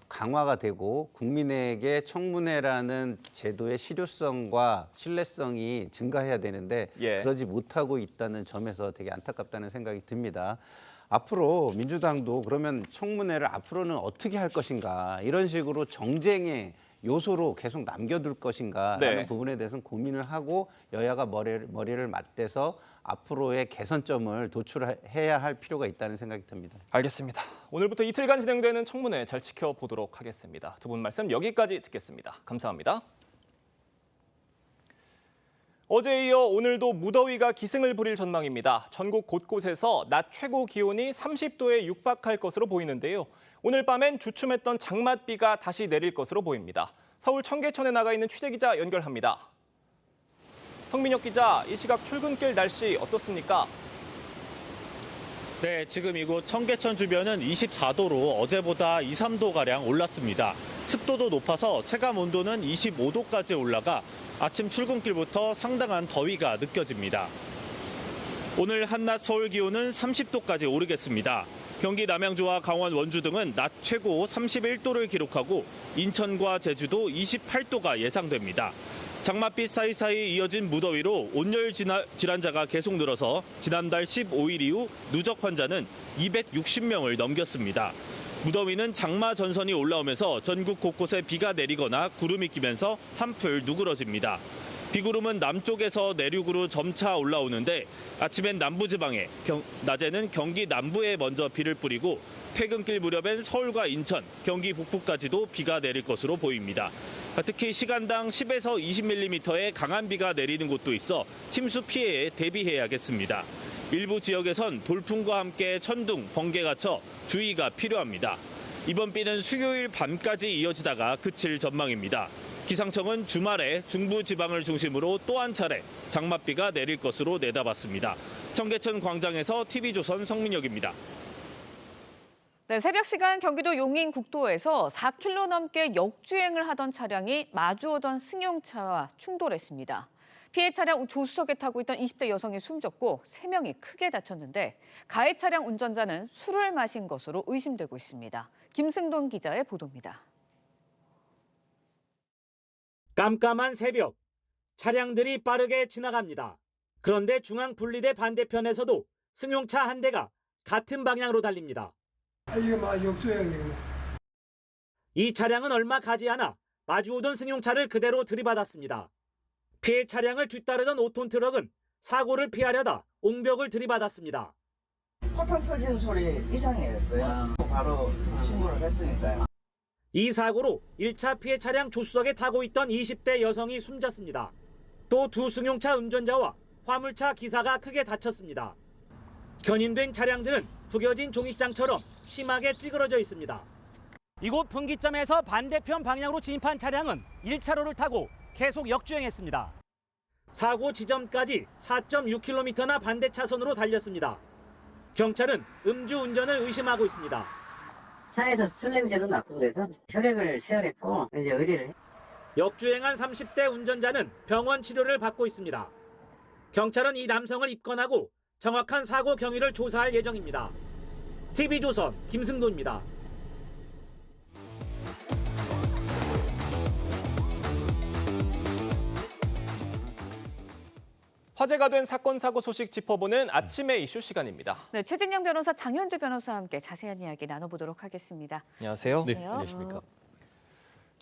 L: 강화가 되고 국민에게 청문회라는 제도의 실효성과 신뢰성이 증가해야 되는데
A: 예.
L: 그러지 못하고 있다는 점에서 되게 안타깝다는 생각이 듭니다. 앞으로 민주당도 그러면 청문회를 앞으로는 어떻게 할 것인가 이런 식으로 정쟁의 요소로 계속 남겨둘 것인가
A: 네.
L: 라는 부분에 대해서는 고민을 하고 여야가 머리를 맞대서 앞으로의 개선점을 도출해야 할 필요가 있다는 생각이 듭니다.
A: 알겠습니다. 오늘부터 이틀간 진행되는 청문회 잘 지켜보도록 하겠습니다. 두 분 말씀 여기까지 듣겠습니다. 감사합니다. 어제에 이어 오늘도 무더위가 기승을 부릴 전망입니다. 전국 곳곳에서 낮 최고 기온이 30도에 육박할 것으로 보이는데요. 오늘 밤엔 주춤했던 장맛비가 다시 내릴 것으로 보입니다. 서울 청계천에 나가 있는 취재기자 연결합니다. 성민혁 기자, 이 시각 출근길 날씨 어떻습니까?
R: 네, 지금 이곳 청계천 주변은 24도로 어제보다 2, 3도가량 올랐습니다. 습도도 높아서 체감 온도는 25도까지 올라가 아침 출근길부터 상당한 더위가 느껴집니다. 오늘 한낮 서울 기온은 30도까지 오르겠습니다. 경기 남양주와 강원 원주 등은 낮 최고 31도를 기록하고 인천과 제주도 28도가 예상됩니다. 장맛빛 사이사이 이어진 무더위로 온열 질환자가 계속 늘어서 지난달 15일 이후 누적 환자는 260명을 넘겼습니다. 무더위는 장마 전선이 올라오면서 전국 곳곳에 비가 내리거나 구름이 끼면서 한풀 누그러집니다. 비구름은 남쪽에서 내륙으로 점차 올라오는데 아침엔 남부지방에, 낮에는 경기 남부에 먼저 비를 뿌리고 퇴근길 무렵엔 서울과 인천, 경기 북부까지도 비가 내릴 것으로 보입니다. 특히 시간당 10에서 20mm의 강한 비가 내리는 곳도 있어 침수 피해에 대비해야겠습니다. 일부 지역에선 돌풍과 함께 천둥, 번개가 쳐 주의가 필요합니다. 이번 비는 수요일 밤까지 이어지다가 그칠 전망입니다. 기상청은 주말에 중부 지방을 중심으로 또 한 차례 장맛비가 내릴 것으로 내다봤습니다. 청계천 광장에서 TV조선 성민혁입니다.
H: 네, 새벽 시간 경기도 용인 국도에서 4km 넘게 역주행을 하던 차량이 마주오던 승용차와 충돌했습니다. 피해 차량 조수석에 타고 있던 20대 여성이 숨졌고 3명이 크게 다쳤는데 가해 차량 운전자는 술을 마신 것으로 의심되고 있습니다. 김승돈 기자의 보도입니다.
S: 깜깜한 새벽, 차량들이 빠르게 지나갑니다. 그런데 중앙 분리대 반대편에서도 승용차 한 대가 같은 방향으로 달립니다.
T: 이게 막 역주행이네.
S: 이 차량은 얼마 가지 않아 마주오던 승용차를 그대로 들이받았습니다. 피해 차량을 뒤따르던 5톤 트럭은 사고를 피하려다 옹벽을 들이받았습니다.
U: 포탄 터지는 소리 이상이 했어요. 바로 신고를 했으니까요.
S: 이 사고로 1차 피해 차량 조수석에 타고 있던 20대 여성이 숨졌습니다. 또 두 승용차 운전자와 화물차 기사가 크게 다쳤습니다. 견인된 차량들은 구겨진 종이장처럼 심하게 찌그러져 있습니다. 이곳 분기점에서 반대편 방향으로 진입한 차량은 1차로를 타고 계속 역주행했습니다. 사고 지점까지 4.6km나 반대 차선으로 달렸습니다. 경찰은 음주운전을 의심하고 있습니다.
U: 차에서 술 냄새도 났고 그래서 혈액을 세혈했고 이제 의뢰를 해.
S: 역주행한 30대 운전자는 병원 치료를 받고 있습니다. 경찰은 이 남성을 입건하고 정확한 사고 경위를 조사할 예정입니다. TV조선 김승도입니다.
A: 화제가 된 사건 사고 소식 짚어보는 아침의 이슈 시간입니다.
H: 네, 최진영 변호사, 장현주 변호사와 함께 자세한 이야기 나눠보도록 하겠습니다.
A: 안녕하세요.
H: 네, 안녕하십니까.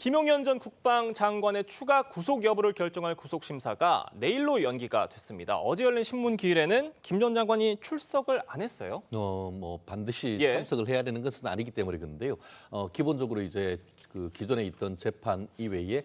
A: 김용현 전 국방장관의 추가 구속 여부를 결정할 구속심사가 내일로 연기가 됐습니다. 어제 열린 신문기일에는 김 전 장관이 출석을 안 했어요.
E: 반드시 참석을 해야 되는 것은 아니기 때문에 그런데요. 기본적으로 이제 그 기존에 있던 재판 이외에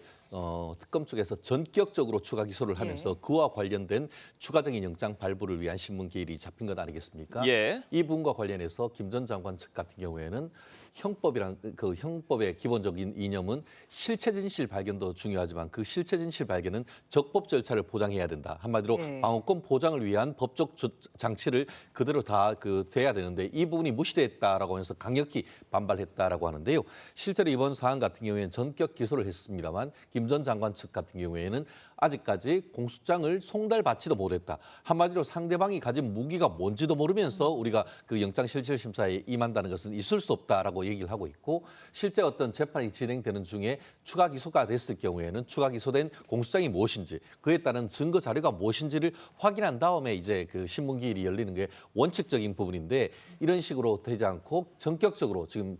E: 특검 측에서 전격적으로 추가 기소를 하면서 그와 관련된 추가적인 영장 발부를 위한 신문 기일이 잡힌 것 아니겠습니까? 이 부분과 관련해서 김 전 장관 측 같은 경우에는 형법의 기본적인 이념은 실체 진실 발견도 중요하지만 그 실체 진실 발견은 적법 절차를 보장해야 된다. 한마디로 방어권 보장을 위한 법적 장치를 그대로 다 돼야 되는데 이 부분이 무시됐다라고 하면서 강력히 반발했다라고 하는데요. 실제로 이번 사안 같은 경우에는 전격 기소를 했습니다만 김 전 장관 측 같은 경우에는 아직까지 공소장을 송달받지도 못했다. 한마디로 상대방이 가진 무기가 뭔지도 모르면서 우리가 그 영장실질심사에 임한다는 것은 있을 수 없다라고 얘기를 하고 있고 실제 어떤 재판이 진행되는 중에 추가 기소가 됐을 경우에는 추가 기소된 공소장이 무엇인지 그에 따른 증거 자료가 무엇인지를 확인한 다음에 이제 그 신문기일이 열리는 게 원칙적인 부분인데 이런 식으로 되지 않고 전격적으로 지금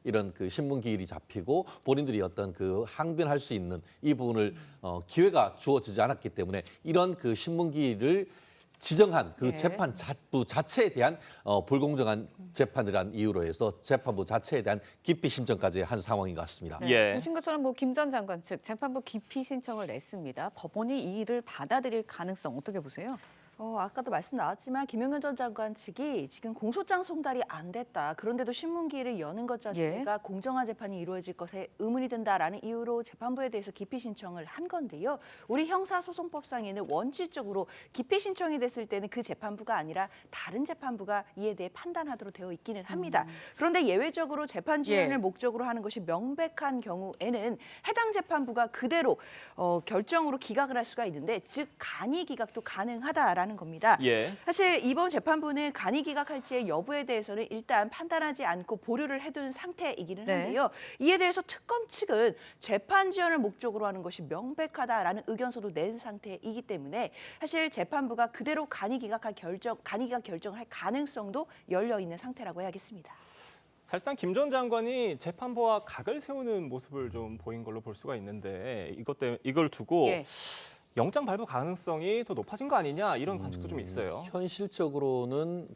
E: 이런 신문기일이 잡히고 본인들이 어떤 항변할 수 있는 이 부분을 기회가 주어지지 않았기 때문에 이런 신문기일을 지정한 재판 자체에 대한 불공정한 재판이라는 이유로 해서 재판부 자체에 대한 기피 신청까지 한 상황인 것 같습니다.
H: 보신 것처럼 김 전 장관 측 재판부 기피 신청을 냈습니다. 법원이 이 일을 받아들일 가능성 어떻게 보세요?
V: 아까도 말씀 나왔지만 김용현 전 장관 측이 지금 공소장 송달이 안 됐다. 그런데도 신문기일을 여는 것 자체가 공정한 재판이 이루어질 것에 의문이 든다라는 이유로 재판부에 대해서 기피 신청을 한 건데요. 우리 형사소송법상에는 원칙적으로 기피 신청이 됐을 때는 그 재판부가 아니라 다른 재판부가 이에 대해 판단하도록 되어 있기는 합니다. 그런데 예외적으로 재판 지연을 목적으로 하는 것이 명백한 경우에는 해당 재판부가 그대로 결정으로 기각을 할 수가 있는데 즉 간이 기각도 가능하다라는 겁니다. 사실 이번 재판부는 간이 기각할지의 여부에 대해서는 일단 판단하지 않고 보류를 해둔 상태이기는 한데요. 이에 대해서 특검 측은 재판 지연을 목적으로 하는 것이 명백하다라는 의견서도 낸 상태이기 때문에 사실 재판부가 그대로 간이 기각 결정을 할 가능성도 열려 있는 상태라고 해야겠습니다.
A: 사실상 김 전 장관이 재판부와 각을 세우는 모습을 좀 보인 걸로 볼 수가 있는데 이걸 두고 영장 발부 가능성이 더 높아진 거 아니냐 이런 관측도 좀 있어요.
E: 현실적으로는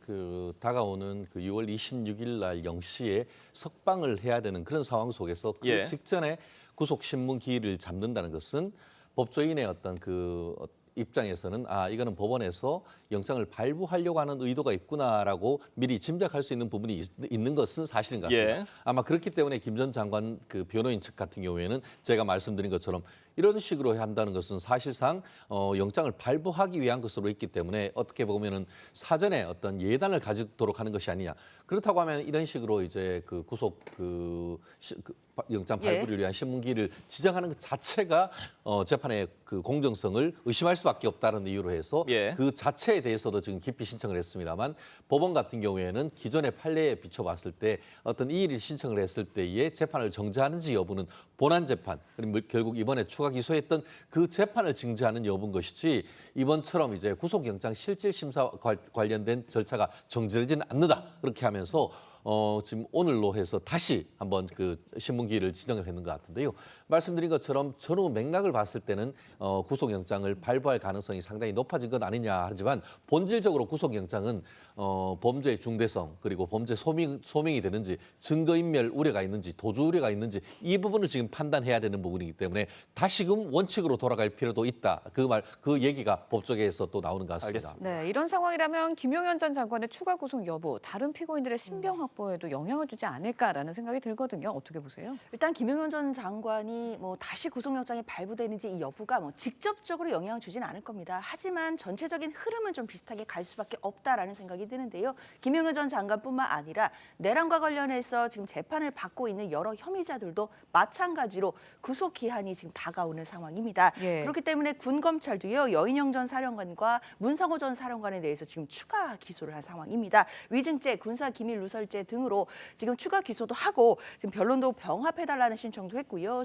E: 다가오는 6월 26일 날 0시에 석방을 해야 되는 그런 상황 속에서 그 직전에 구속 신문 기일을 잡는다는 것은 법조인의 어떤 입장에서는 이거는 법원에서 영장을 발부하려고 하는 의도가 있구나라고 미리 짐작할 수 있는 부분이 있는 것은 사실인 것 같습니다. 아마 그렇기 때문에 김 전 장관 변호인 측 같은 경우에는 제가 말씀드린 것처럼 이런 식으로 한다는 것은 사실상 영장을 발부하기 위한 것으로 있기 때문에 어떻게 보면은 사전에 어떤 예단을 가지도록 하는 것이 아니냐. 그렇다고 하면 이런 식으로 이제 구속 영장 발부를 위한 신문기일을 지정하는 것 자체가 재판의 공정성을 의심할 수밖에 없다는 이유로 해서 그 자체에 대해서도 지금 기피 신청을 했습니다만 법원 같은 경우에는 기존의 판례에 비춰봤을 때 어떤 이의를 신청을 했을 때에 재판을 정지하는지 여부는 본안 재판 그리고 결국 이번에 추가 기소했던 그 재판을 징계하는 여부인 것이지 이번처럼 이제 구속영장 실질심사 관련된 절차가 정지되지는 않는다 그렇게 하면서 지금 오늘로 해서 다시 한번 신문기일을 지정을 했는 것 같은데요. 말씀드린 것처럼 전후 맥락을 봤을 때는 구속영장을 발부할 가능성이 상당히 높아진 것 아니냐 하지만 본질적으로 구속영장은 범죄의 중대성 그리고 범죄 소명이 되는지 증거인멸 우려가 있는지 도주 우려가 있는지 이 부분을 지금 판단해야 되는 부분이기 때문에 다시금 원칙으로 돌아갈 필요도 있다. 그 얘기가 법조계에서 또 나오는 것 같습니다.
H: 네, 이런 상황이라면 김용현 전 장관의 추가 구속 여부, 다른 피고인들의 신병 확보에도 영향을 주지 않을까라는 생각이 들거든요. 어떻게 보세요?
V: 일단 김용현 전 장관이 다시 구속영장이 발부되는지 이 여부가 직접적으로 영향을 주지는 않을 겁니다. 하지만 전체적인 흐름은 좀 비슷하게 갈 수밖에 없다라는 생각이 드는데요. 김용현 전 장관뿐만 아니라 내란과 관련해서 지금 재판을 받고 있는 여러 혐의자들도 마찬가지로 구속 기한이 지금 다가오는 상황입니다. 그렇기 때문에 군 검찰도요. 여인영 전 사령관과 문상호 전 사령관에 대해서 지금 추가 기소를 한 상황입니다. 위증죄, 군사 기밀 누설죄 문제 등으로 지금 추가 기소도 하고 지금 변론도 병합해달라는 신청도 했고요.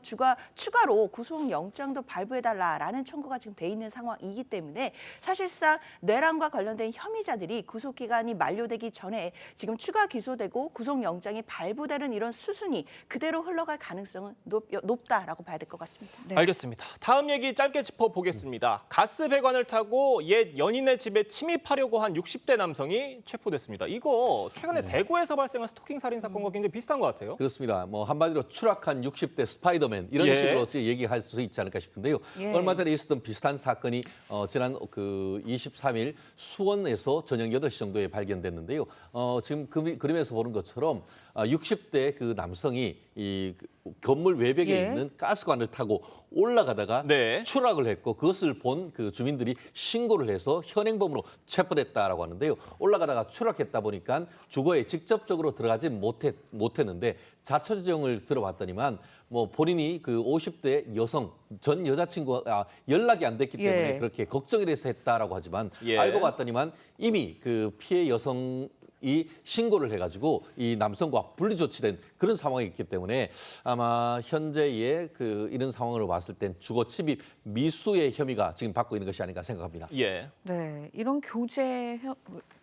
V: 추가로 구속영장도 발부해달라라는 청구가 지금 돼 있는 상황이기 때문에 사실상 내란과 관련된 혐의자들이 구속기간이 만료되기 전에 지금 추가 기소되고 구속영장이 발부되는 이런 수순이 그대로 흘러갈 가능성은 높다라고 봐야 될 것 같습니다.
A: 네. 알겠습니다. 다음 얘기 짧게 짚어보겠습니다. 가스 배관을 타고 옛 연인의 집에 침입하려고 한 60대 남성이 체포됐습니다. 이거 최근에 대구에서 발생한 스토킹 살인 사건과 굉장히 비슷한 것 같아요.
E: 그렇습니다. 뭐 한마디로 추락한 60대 스파이더맨 이런 식으로 얘기할 수 있지 않을까 싶은데요. 얼마 전에 있었던 비슷한 사건이 지난 23일 수원에서 저녁 8시 정도에 발견됐는데요. 지금 그림에서 보는 것처럼 60대 그 남성이 이 건물 외벽에 있는 가스관을 타고 올라가다가 추락을 했고 그것을 본 그 주민들이 신고를 해서 현행범으로 체포됐다라고 하는데요. 올라가다가 추락했다 보니까 주거에 직접적으로 들어가지 못했는데 자초지종을 들어봤더니만 뭐 본인이 그 50대 여성 전 여자친구가 연락이 안 됐기 때문에 그렇게 걱정이 돼서 했다라고 하지만 알고 봤더니만 이미 그 피해 여성 이 신고를 해가지고 이 남성과 분리 조치된 그런 상황이 있기 때문에 아마 현재의 그 이런 상황으로 봤을 땐 주거 침입 미수의 혐의가 지금 받고 있는 것이 아닌가 생각합니다.
H: 네, 이런 교제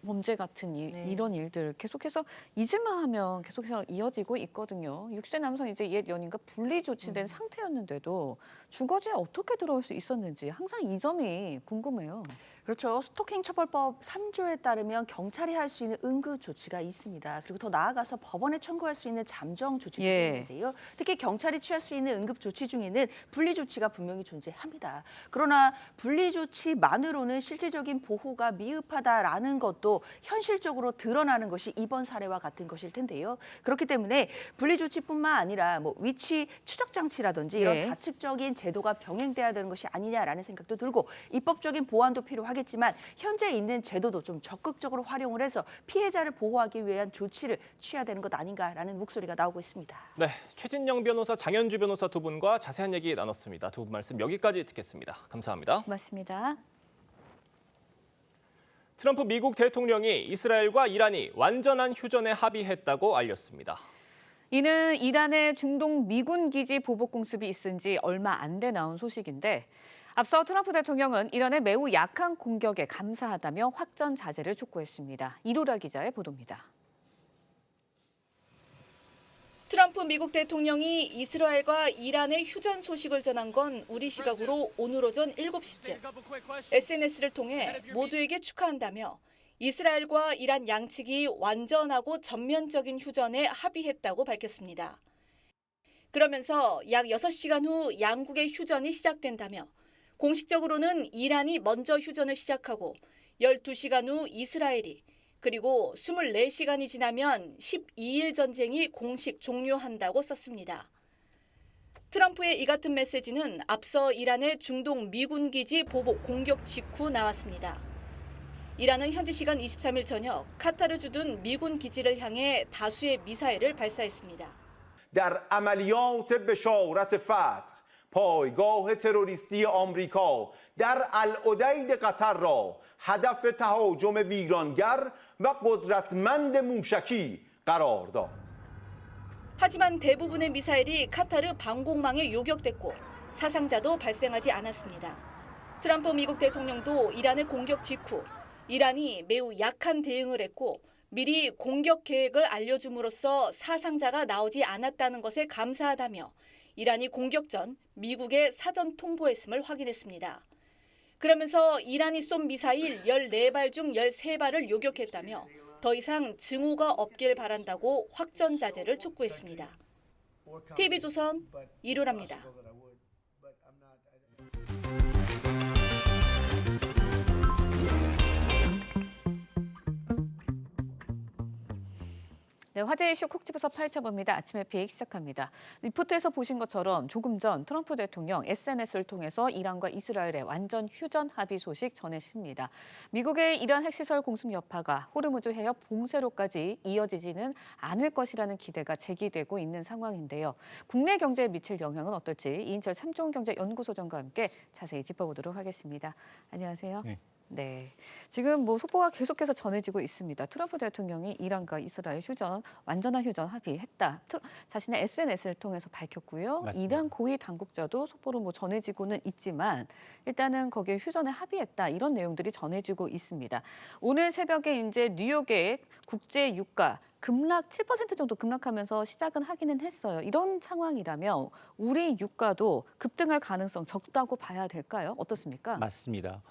H: 범죄 같은 이런 일들 계속해서 잊을만 하면 계속해서 이어지고 있거든요. 60대 남성 이제 옛 연인과 분리 조치된 상태였는데도 주거지에 어떻게 들어올 수 있었는지 항상 이 점이 궁금해요.
V: 그렇죠. 스토킹 처벌법 3조에 따르면 경찰이 할 수 있는 응급 조치가 있습니다. 그리고 더 나아가서 법원에 청구할 수 있는 잠정 조치도 있는데요. 특히 경찰이 취할 수 있는 응급 조치 중에는 분리 조치가 분명히 존재합니다. 그러나 분리 조치만으로는 실질적인 보호가 미흡하다라는 것도 현실적으로 드러나는 것이 이번 사례와 같은 것일 텐데요. 그렇기 때문에 분리 조치뿐만 아니라 뭐 위치 추적 장치라든지 이런 다측적인 제도가 병행돼야 되는 것이 아니냐라는 생각도 들고 입법적인 보완도 필요하겠지만 현재 있는 제도도 좀 적극적으로 활용을 해서 피해자를 보호하기 위한 조치를 취해야 되는 것 아닌가라는 목소리가 나오고 있습니다.
A: 네, 최진영 변호사, 장현주 변호사 두 분과 자세한 얘기 나눴습니다. 두 분 말씀 여기까지 듣겠습니다. 감사합니다.
H: 고맙습니다.
A: 트럼프 미국 대통령이 이스라엘과 이란이 완전한 휴전에 합의했다고 알렸습니다.
H: 이는 이란의 중동 미군 기지 보복 공습이 있은 지 얼마 안 돼 나온 소식인데 앞서 트럼프 대통령은 이란의 매우 약한 공격에 감사하다며 확전 자제를 촉구했습니다. 이로라 기자의 보도입니다.
B: 트럼프 미국 대통령이 이스라엘과 이란의 휴전 소식을 전한 건 우리 시각으로 오늘 오전 7시쯤 SNS를 통해 모두에게 축하한다며 이스라엘과 이란 양측이 완전하고 전면적인 휴전에 합의했다고 밝혔습니다. 그러면서 약 6시간 후 양국의 휴전이 시작된다며 공식적으로는 이란이 먼저 휴전을 시작하고 12시간 후 이스라엘이 그리고 24시간이 지나면 12일 전쟁이 공식 종료한다고 썼습니다. 트럼프의 이 같은 메시지는 앞서 이란의 중동 미군 기지 보복 공격 직후 나왔습니다. 이란은 현지 시간 23일 저녁 카타르 주둔 미군 기지를 향해 다수의 미사일을 발사했습니다.
F: در عملیات بشارت فتح پایگاه تروریستی آمریکا در العدید قطر را هدف تهاجم ویرانگر و قدرتمند موشکی قرار داد.
B: 하지만 대부분의 미사일이 카타르 방공망에 요격됐고 사상자도 발생하지 않았습니다. 트럼프 미국 대통령도 이란의 공격 직후 이란이 매우 약한 대응을 했고 미리 공격 계획을 알려줌으로써 사상자가 나오지 않았다는 것에 감사하다며 이란이 공격 전 미국에 사전 통보했음을 확인했습니다. 그러면서 이란이 쏜 미사일 14발 중 13발을 요격했다며 더 이상 증오가 없길 바란다고 확전 자제를 촉구했습니다. TV조선 이루라입니다.
H: 네, 화제 이슈 콕 집어서 파헤쳐봅니다. 아침에 빅 시작합니다. 리포트에서 보신 것처럼 조금 전 트럼프 대통령 SNS를 통해서 이란과 이스라엘의 완전 휴전 합의 소식 전했습니다. 미국의 이란 핵시설 공습 여파가 호르무즈 해협 봉쇄로까지 이어지지는 않을 것이라는 기대가 제기되고 있는 상황인데요. 국내 경제에 미칠 영향은 어떨지 이인철 참좋은경제연구소장과 함께 자세히 짚어보도록 하겠습니다. 안녕하세요.
W: 네.
H: 네, 지금 뭐 속보가 계속해서 전해지고 있습니다. 트럼프 대통령이 이란과 이스라엘 완전한 휴전 합의했다. 자신의 SNS를 통해서 밝혔고요.
C: 맞습니다.
H: 이란 고위 당국자도 속보로 뭐 전해지고는 있지만 일단은 거기에 휴전에 합의했다 이런 내용들이 전해지고 있습니다. 오늘 새벽에 이제 뉴욕의 국제 유가 급락 7% 정도 급락하면서 시작은 하기는 했어요. 이런 상황이라면 우리 유가도 급등할 가능성 적다고 봐야 될까요? 어떻습니까?
C: 맞습니다.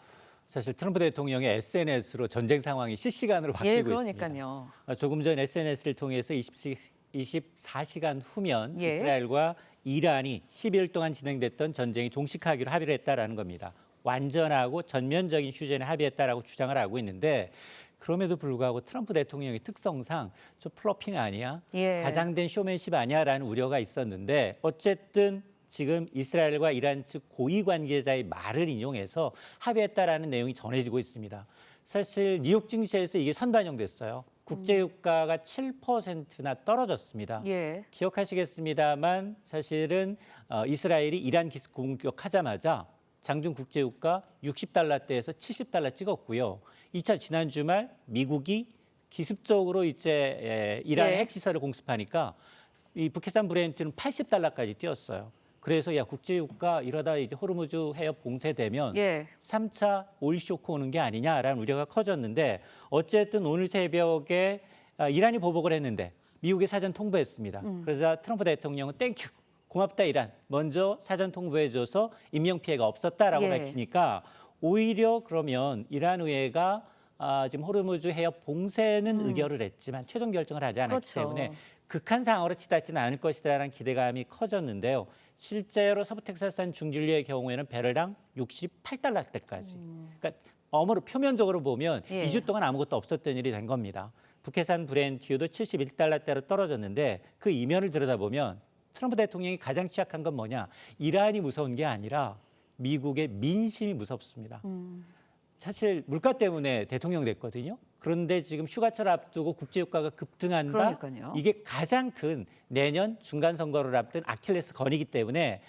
C: 사실 트럼프 대통령의 SNS로 전쟁 상황이 실시간으로 바뀌고
H: 그러니까요.
C: 있습니다. 조금 전 SNS를 통해서 24시간 후면 이스라엘과 이란이 12일 동안 진행됐던 전쟁이 종식하기로 합의를 했다라는 겁니다. 완전하고 전면적인 휴전에 합의했다라고 주장을 하고 있는데 그럼에도 불구하고 트럼프 대통령의 특성상 좀 플러핑 아니야? 과장된 쇼맨십 아니야라는 우려가 있었는데 어쨌든 지금 이스라엘과 이란 측 고위 관계자의 말을 인용해서 합의했다라는 내용이 전해지고 있습니다. 사실 뉴욕 증시에서 이게 선반영됐어요. 국제유가가 7%나 떨어졌습니다. 기억하시겠습니다만 사실은 이스라엘이 이란 기습 공격하자마자 장중 국제유가 60달러대에서 70달러 찍었고요. 2차 지난 주말 미국이 기습적으로 이제 이란의 핵시설을 공습하니까 이 북해산 브렌트는 80달러까지 뛰었어요. 그래서 야 국제유가 이러다 이제 호르무즈 해협 봉쇄되면 3차 오일 쇼크 오는 게 아니냐라는 우려가 커졌는데 어쨌든 오늘 새벽에 이란이 보복을 했는데 미국이 사전 통보했습니다. 그래서 트럼프 대통령은 땡큐 고맙다 이란 먼저 사전 통보해줘서 인명피해가 없었다라고 밝히니까 오히려 그러면 이란 의회가 지금 호르무즈 해협 봉쇄는 의결을 했지만 최종 결정을 하지 않았기 때문에 극한 상황으로 치닫지는 않을 것이다라는 기대감이 커졌는데요. 실제로 서부 텍사스산 중진류의 경우에는 배럴당 68달러대까지. 그러니까 어머로 표면적으로 보면 2주 동안 아무것도 없었던 일이 된 겁니다. 북해산 브렌트유도 71달러대로 떨어졌는데 그 이면을 들여다보면 트럼프 대통령이 가장 취약한 건 뭐냐? 이란이 무서운 게 아니라 미국의 민심이 무섭습니다. 사실 물가 때문에 대통령 됐거든요. 그런데 지금 휴가철 앞두고 국제유가가 급등한다.
H: 그러니까요.
C: 이게 가장 큰 내년 중간 선거를 앞둔 아킬레스 건이기 때문에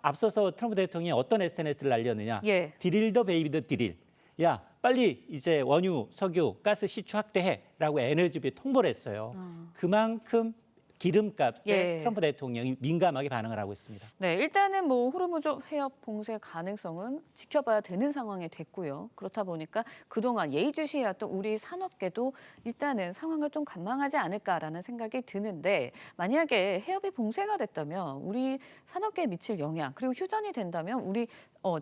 C: 앞서서 트럼프 대통령이 어떤 SNS를 날렸느냐. 드릴 더 베이비 더 드릴. 야 빨리 이제 원유, 석유, 가스 시추 확대해라고 에너지부에 통보를 했어요. 그만큼 기름값에 트럼프 대통령이 민감하게 반응을 하고 있습니다.
H: 네, 일단은 뭐 호르무즈 해협 봉쇄 가능성은 지켜봐야 되는 상황이 됐고요. 그렇다 보니까 그동안 예의주시해왔던 우리 산업계도 일단은 상황을 좀 관망하지 않을까라는 생각이 드는데 만약에 해협이 봉쇄가 됐다면 우리 산업계에 미칠 영향 그리고 휴전이 된다면 우리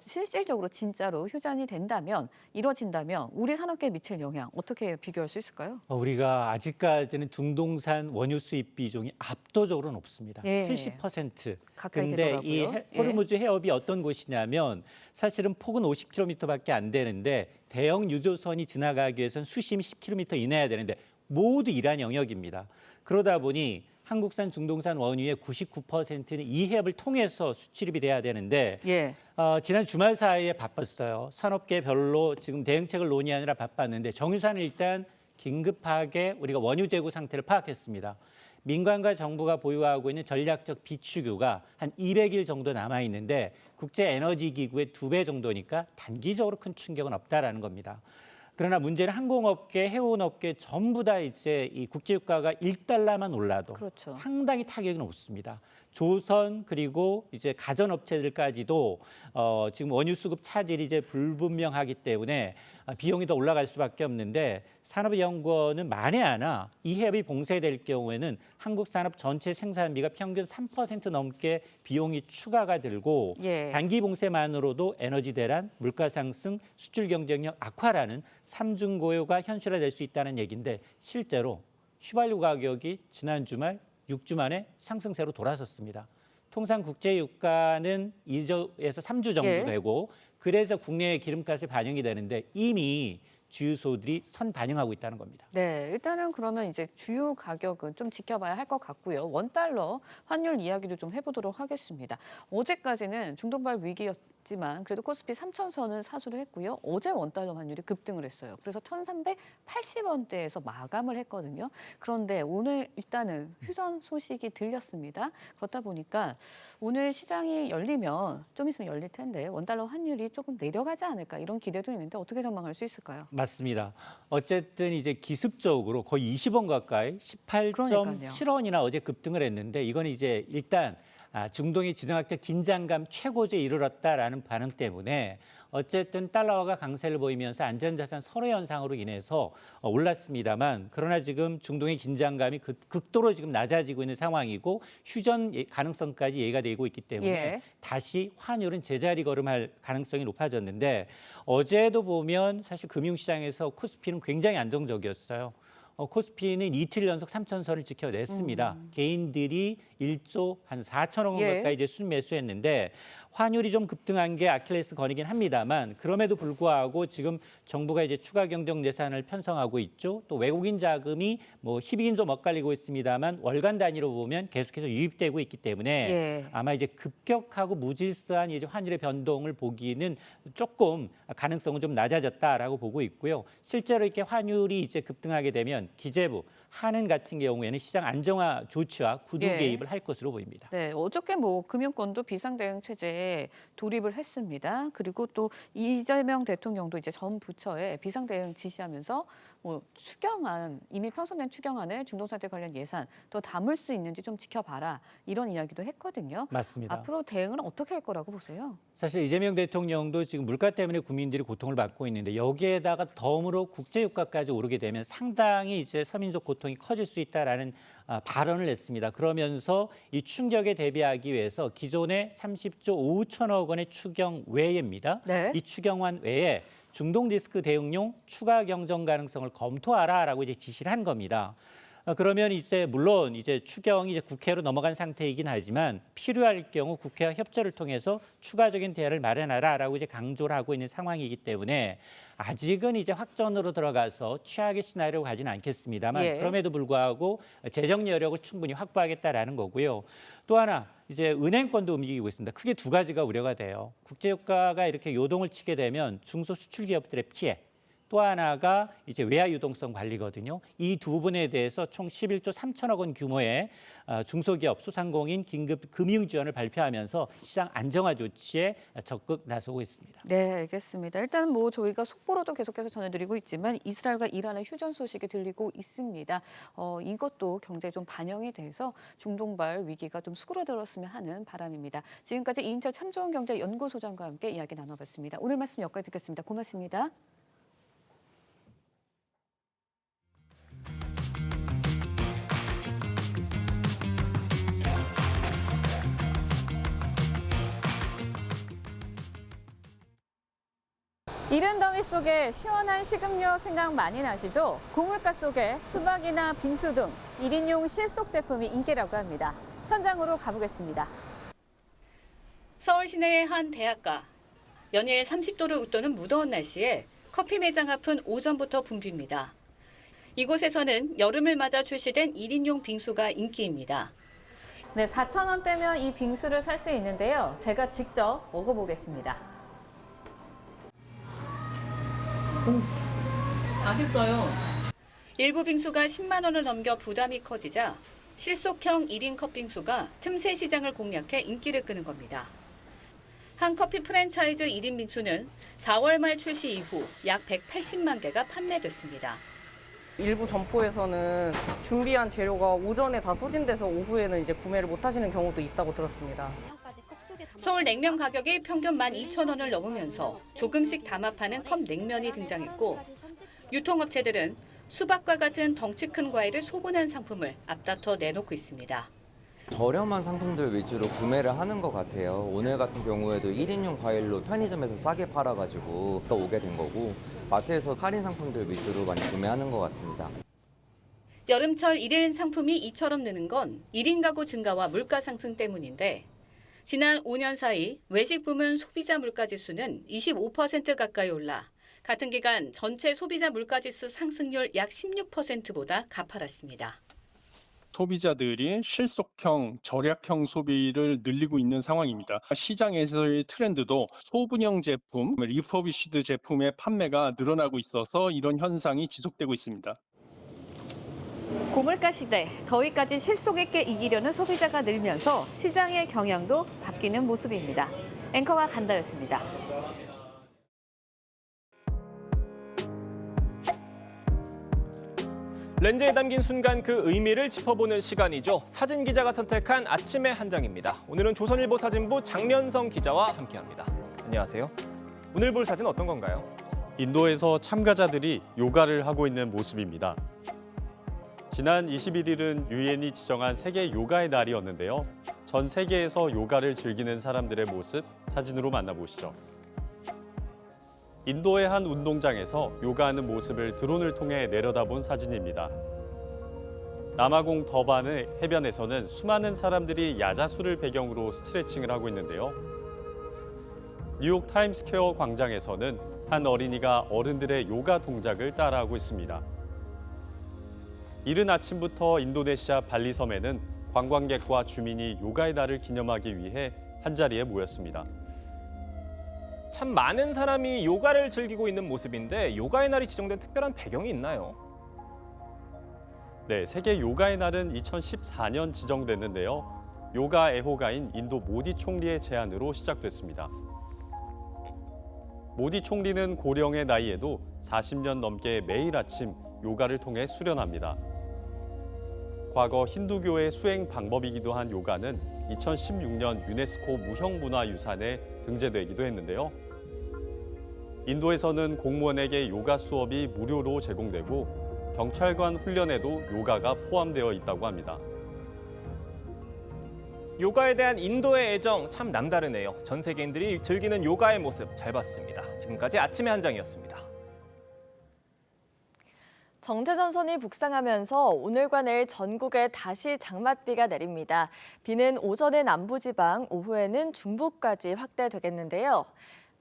H: 실질적으로 진짜로 휴전이 된다면 이루어진다면 우리 산업계에 미칠 영향 어떻게 비교할 수 있을까요?
C: 우리가 아직까지는 중동산 원유 수입 비중이 압도적으로 높습니다. 70%. 그런데 이 호르무즈 해협이 어떤 곳이냐면 사실은 폭은 50km밖에 안 되는데 대형 유조선이 지나가기 위해서는 수심이 10km 이내야 되는데 모두 이란 영역입니다. 그러다 보니 한국산 중동산 원유의 99%는 이 해협을 통해서 수출입이 돼야 되는데 지난 주말 사이에 바빴어요. 산업계별로 지금 대응책을 논의하느라 바빴는데 정유사는 일단 긴급하게 우리가 원유 재고 상태를 파악했습니다. 민간과 정부가 보유하고 있는 전략적 비축유가 한 200일 정도 남아 있는데 국제에너지기구의 2배 정도니까 단기적으로 큰 충격은 없다라는 겁니다. 그러나 문제는 항공업계, 해운업계 전부 다 이제 이 국제유가가 1달러만 올라도 상당히 타격이 높습니다. 조선 그리고 이제 가전업체들까지도 지금 원유 수급 차질이 이제 불분명하기 때문에 비용이 더 올라갈 수밖에 없는데 산업연구원은 만에 하나 이 해협이 봉쇄될 경우에는 한국 산업 전체 생산비가 평균 3% 넘게 비용이 추가가 들고 단기 봉쇄만으로도 에너지 대란, 물가 상승, 수출 경쟁력 악화라는 삼중 고요가 현실화될 수 있다는 얘기인데 실제로 휘발유 가격이 지난 주말 6주 만에 상승세로 돌아섰습니다. 통상 국제유가는 2주에서 3주 정도 되고 그래서 국내의 기름값이 반영이 되는데 이미 주유소들이 선반영하고 있다는 겁니다.
H: 네, 일단은 그러면 이제 주유 가격은 좀 지켜봐야 할 것 같고요. 원달러 환율 이야기도 좀 해보도록 하겠습니다. 어제까지는 중동발 위기였지만 있지만 그래도 코스피 3,000선은 사수를 했고요. 어제 원달러 환율이 급등을 했어요. 그래서 1,380원대에서 마감을 했거든요. 그런데 오늘 일단은 휴전 소식이 들렸습니다. 그렇다 보니까 오늘 시장이 열리면 좀 있으면 열릴 텐데 원달러 환율이 조금 내려가지 않을까 이런 기대도 있는데 어떻게 전망할 수 있을까요?
C: 맞습니다. 어쨌든 이제 기습적으로 거의 20원 가까이 18.7원이나 어제 급등을 했는데 이건 이제 일단 중동의 지정학적 긴장감 최고조에 이르렀다라는 반응 때문에 어쨌든 달러화가 강세를 보이면서 안전자산 선호 현상으로 인해서 올랐습니다만 그러나 지금 중동의 긴장감이 극도로 지금 낮아지고 있는 상황이고 휴전 가능성까지 예가 되고 있기 때문에 다시 환율은 제자리 걸음할 가능성이 높아졌는데 어제도 보면 사실 금융시장에서 코스피는 굉장히 안정적이었어요. 코스피는 이틀 연속 3,000선을 지켜냈습니다. 개인들이 1조 한 4천억 원 가까이 이제 순매수했는데 환율이 좀 급등한 게 아킬레스건이긴 합니다만 그럼에도 불구하고 지금 정부가 이제 추가 경정 예산을 편성하고 있죠. 또 외국인 자금이 뭐 희비긴 좀 엇갈리고 있습니다만 월간 단위로 보면 계속해서 유입되고 있기 때문에 아마 이제 급격하고 무질서한 이제 환율의 변동을 보기는 조금 가능성은 좀 낮아졌다라고 보고 있고요. 실제로 이렇게 환율이 이제 급등하게 되면 기재부 한은 같은 경우에는 시장 안정화 조치와 구두 개입을 할 것으로 보입니다.
H: 네, 어저께 뭐 금융권도 비상대응 체제에 돌입을 했습니다. 그리고 또 이재명 대통령도 이제 전 부처에 비상대응 지시하면서 뭐 추경안 이미 편성된 추경안에 중동사태 관련 예산 더 담을 수 있는지 좀 지켜봐라 이런 이야기도 했거든요.
C: 맞습니다.
H: 앞으로 대응은 어떻게 할 거라고 보세요?
C: 사실 이재명 대통령도 지금 물가 때문에 국민들이 고통을 받고 있는데 여기에다가 덤으로 국제유가까지 오르게 되면 상당히 이제 서민족 고통이 커질 수 있다라는 발언을 했습니다. 그러면서 이 충격에 대비하기 위해서 기존의 30조 5천억 원의 추경 외입니다. 이 추경안 외에 중동 리스크 대응용 추가 경정 가능성을 검토하라라고 이제 지시를 한 겁니다. 그러면 이제 물론 이제 추경이 이제 국회로 넘어간 상태이긴 하지만 필요할 경우 국회와 협조를 통해서 추가적인 대안을 마련하라라고 이제 강조를 하고 있는 상황이기 때문에 아직은 이제 확전으로 들어가서 최악의 시나리오 가지는 않겠습니다만 그럼에도 불구하고 재정 여력을 충분히 확보하겠다라는 거고요. 또 하나 이제 은행권도 움직이고 있습니다. 크게 두 가지가 우려가 돼요. 국제유가가 이렇게 요동을 치게 되면 중소수출기업들의 피해. 또 하나가 이제 외화 유동성 관리거든요. 이 두 부분에 대해서 총 11조 3천억 원 규모의 중소기업 소상공인 긴급 금융 지원을 발표하면서 시장 안정화 조치에 적극 나서고 있습니다.
H: 네, 알겠습니다. 일단 뭐 저희가 속보로도 계속해서 전해드리고 있지만 이스라엘과 이란의 휴전 소식이 들리고 있습니다. 이것도 경제에 좀 반영이 돼서 중동발 위기가 좀 수그러들었으면 하는 바람입니다. 지금까지 이인철 참 좋은 경제 연구소장과 함께 이야기 나눠봤습니다. 오늘 말씀 여기까지 듣겠습니다. 고맙습니다. 이른 더위 속에 시원한 식음료 생각 많이 나시죠? 고물가 속에 수박이나 빙수 등 1인용 실속 제품이 인기라고 합니다. 현장으로 가보겠습니다.
B: 서울 시내의 한 대학가. 연일 30도를 웃도는 무더운 날씨에 커피 매장 앞은 오전부터 붐빕니다. 이곳에서는 여름을 맞아 출시된 1인용 빙수가 인기입니다.
H: 네, 4,000원대면 이 빙수를 살 수 있는데요. 제가 직접 먹어보겠습니다.
B: 맛있어요. 일부 빙수가 10만 원을 넘겨 부담이 커지자 실속형 1인 컵빙수가 틈새 시장을 공략해 인기를 끄는 겁니다. 한 커피 프랜차이즈 1인 빙수는 4월 말 출시 이후 약 180만 개가 판매됐습니다.
I: 일부 점포에서는 준비한 재료가 오전에 다 소진돼서 오후에는 이제 구매를 못 하시는 경우도 있다고 들었습니다.
B: 서울 냉면 가격이 평균 12,000원을 넘으면서 조금씩 담아 파는 컵 냉면이 등장했고 유통업체들은 수박과 같은 덩치 큰 과일을 소분한 상품을 앞다퉈 내놓고 있습니다.
K: 저렴한 상품들 위주로 구매를 하는 것 같아요. 오늘 같은 경우에도 1인용 과일로 편의점에서 싸게 팔아가지고 또 오게 된 거고 마트에서 할인 상품들 위주로 많이 구매하는 것 같습니다.
B: 여름철 1인 상품이 이처럼 느는 건 1인 가구 증가와 물가 상승 때문인데 지난 5년 사이 외식 부문 소비자 물가지수는 25% 가까이 올라 같은 기간 전체 소비자 물가지수 상승률 약 16%보다 가팔랐습니다.
G: 소비자들이 실속형, 절약형 소비를 늘리고 있는 상황입니다. 시장에서의 트렌드도 소분형 제품, 리퍼비시드 제품의 판매가 늘어나고 있어서 이런 현상이 지속되고 있습니다.
H: 고물가 시대, 더위까지 실속 있게 이기려는 소비자가 늘면서 시장의 경향도 바뀌는 모습입니다. 앵커가 간다였습니다.
A: 렌즈에 담긴 순간 그 의미를 짚어보는 시간이죠. 사진 기자가 선택한 아침의 한 장입니다. 오늘은 조선일보 사진부 장면성 기자와 함께합니다. 안녕하세요. 오늘 볼 사진 어떤 건가요?
M: 인도에서 참가자들이 요가를 하고 있는 모습입니다. 지난 21일은 유엔이 지정한 세계 요가의 날이었는데요. 전 세계에서 요가를 즐기는 사람들의 모습 사진으로 만나보시죠. 인도의 한 운동장에서 요가하는 모습을 드론을 통해 내려다본 사진입니다. 남아공 더반의 해변에서는 수많은 사람들이 야자수를 배경으로 스트레칭을 하고 있는데요. 뉴욕 타임스퀘어 광장에서는 한 어린이가 어른들의 요가 동작을 따라하고 있습니다. 이른 아침부터 인도네시아 발리섬에는 관광객과 주민이 요가의 날을 기념하기 위해 한자리에 모였습니다.
A: 참 많은 사람이 요가를 즐기고 있는 모습인데 요가의 날이 지정된 특별한 배경이 있나요?
M: 네, 세계 요가의 날은 2014년 지정됐는데요. 요가 애호가인 인도 모디 총리의 제안으로 시작됐습니다. 모디 총리는 고령의 나이에도 40년 넘게 매일 아침 요가를 통해 수련합니다. 과거 힌두교의 수행 방법이기도 한 요가는 2016년 유네스코 무형문화유산에 등재되기도 했는데요. 인도에서는 공무원에게 요가 수업이 무료로 제공되고 경찰관 훈련에도 요가가 포함되어 있다고 합니다.
A: 요가에 대한 인도의 애정 참 남다르네요. 전 세계인들이 즐기는 요가의 모습 잘 봤습니다. 지금까지 아침의 한 장이었습니다.
W: 정체전선이 북상하면서 오늘과 내일 전국에 다시 장맛비가 내립니다. 비는 오전에 남부지방, 오후에는 중부까지 확대되겠는데요.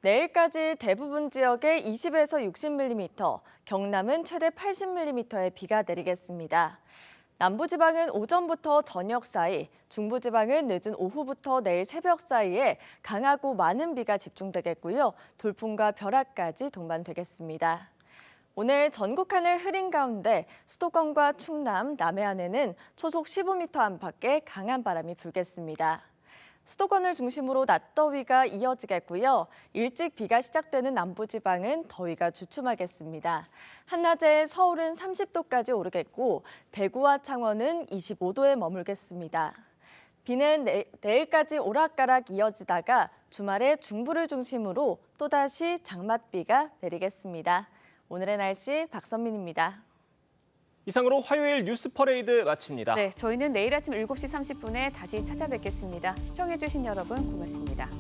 W: 내일까지 대부분 지역에 20에서 60mm, 경남은 최대 80mm의 비가 내리겠습니다. 남부지방은 오전부터 저녁 사이, 중부지방은 늦은 오후부터 내일 새벽 사이에 강하고 많은 비가 집중되겠고요. 돌풍과 벼락까지 동반되겠습니다. 오늘 전국 하늘 흐린 가운데 수도권과 충남, 남해안에는 초속 15m 안팎의 강한 바람이 불겠습니다. 수도권을 중심으로 낮더위가 이어지겠고요. 일찍 비가 시작되는 남부지방은 더위가 주춤하겠습니다. 한낮에 서울은 30도까지 오르겠고 대구와 창원은 25도에 머물겠습니다. 비는 내일까지 오락가락 이어지다가 주말에 중부를 중심으로 또다시 장맛비가 내리겠습니다. 오늘의 날씨 박선민입니다.
A: 이상으로 화요일 뉴스 퍼레이드 마칩니다.
H: 네, 저희는 내일 아침 7시 30분에 다시 찾아뵙겠습니다. 시청해주신 여러분 고맙습니다.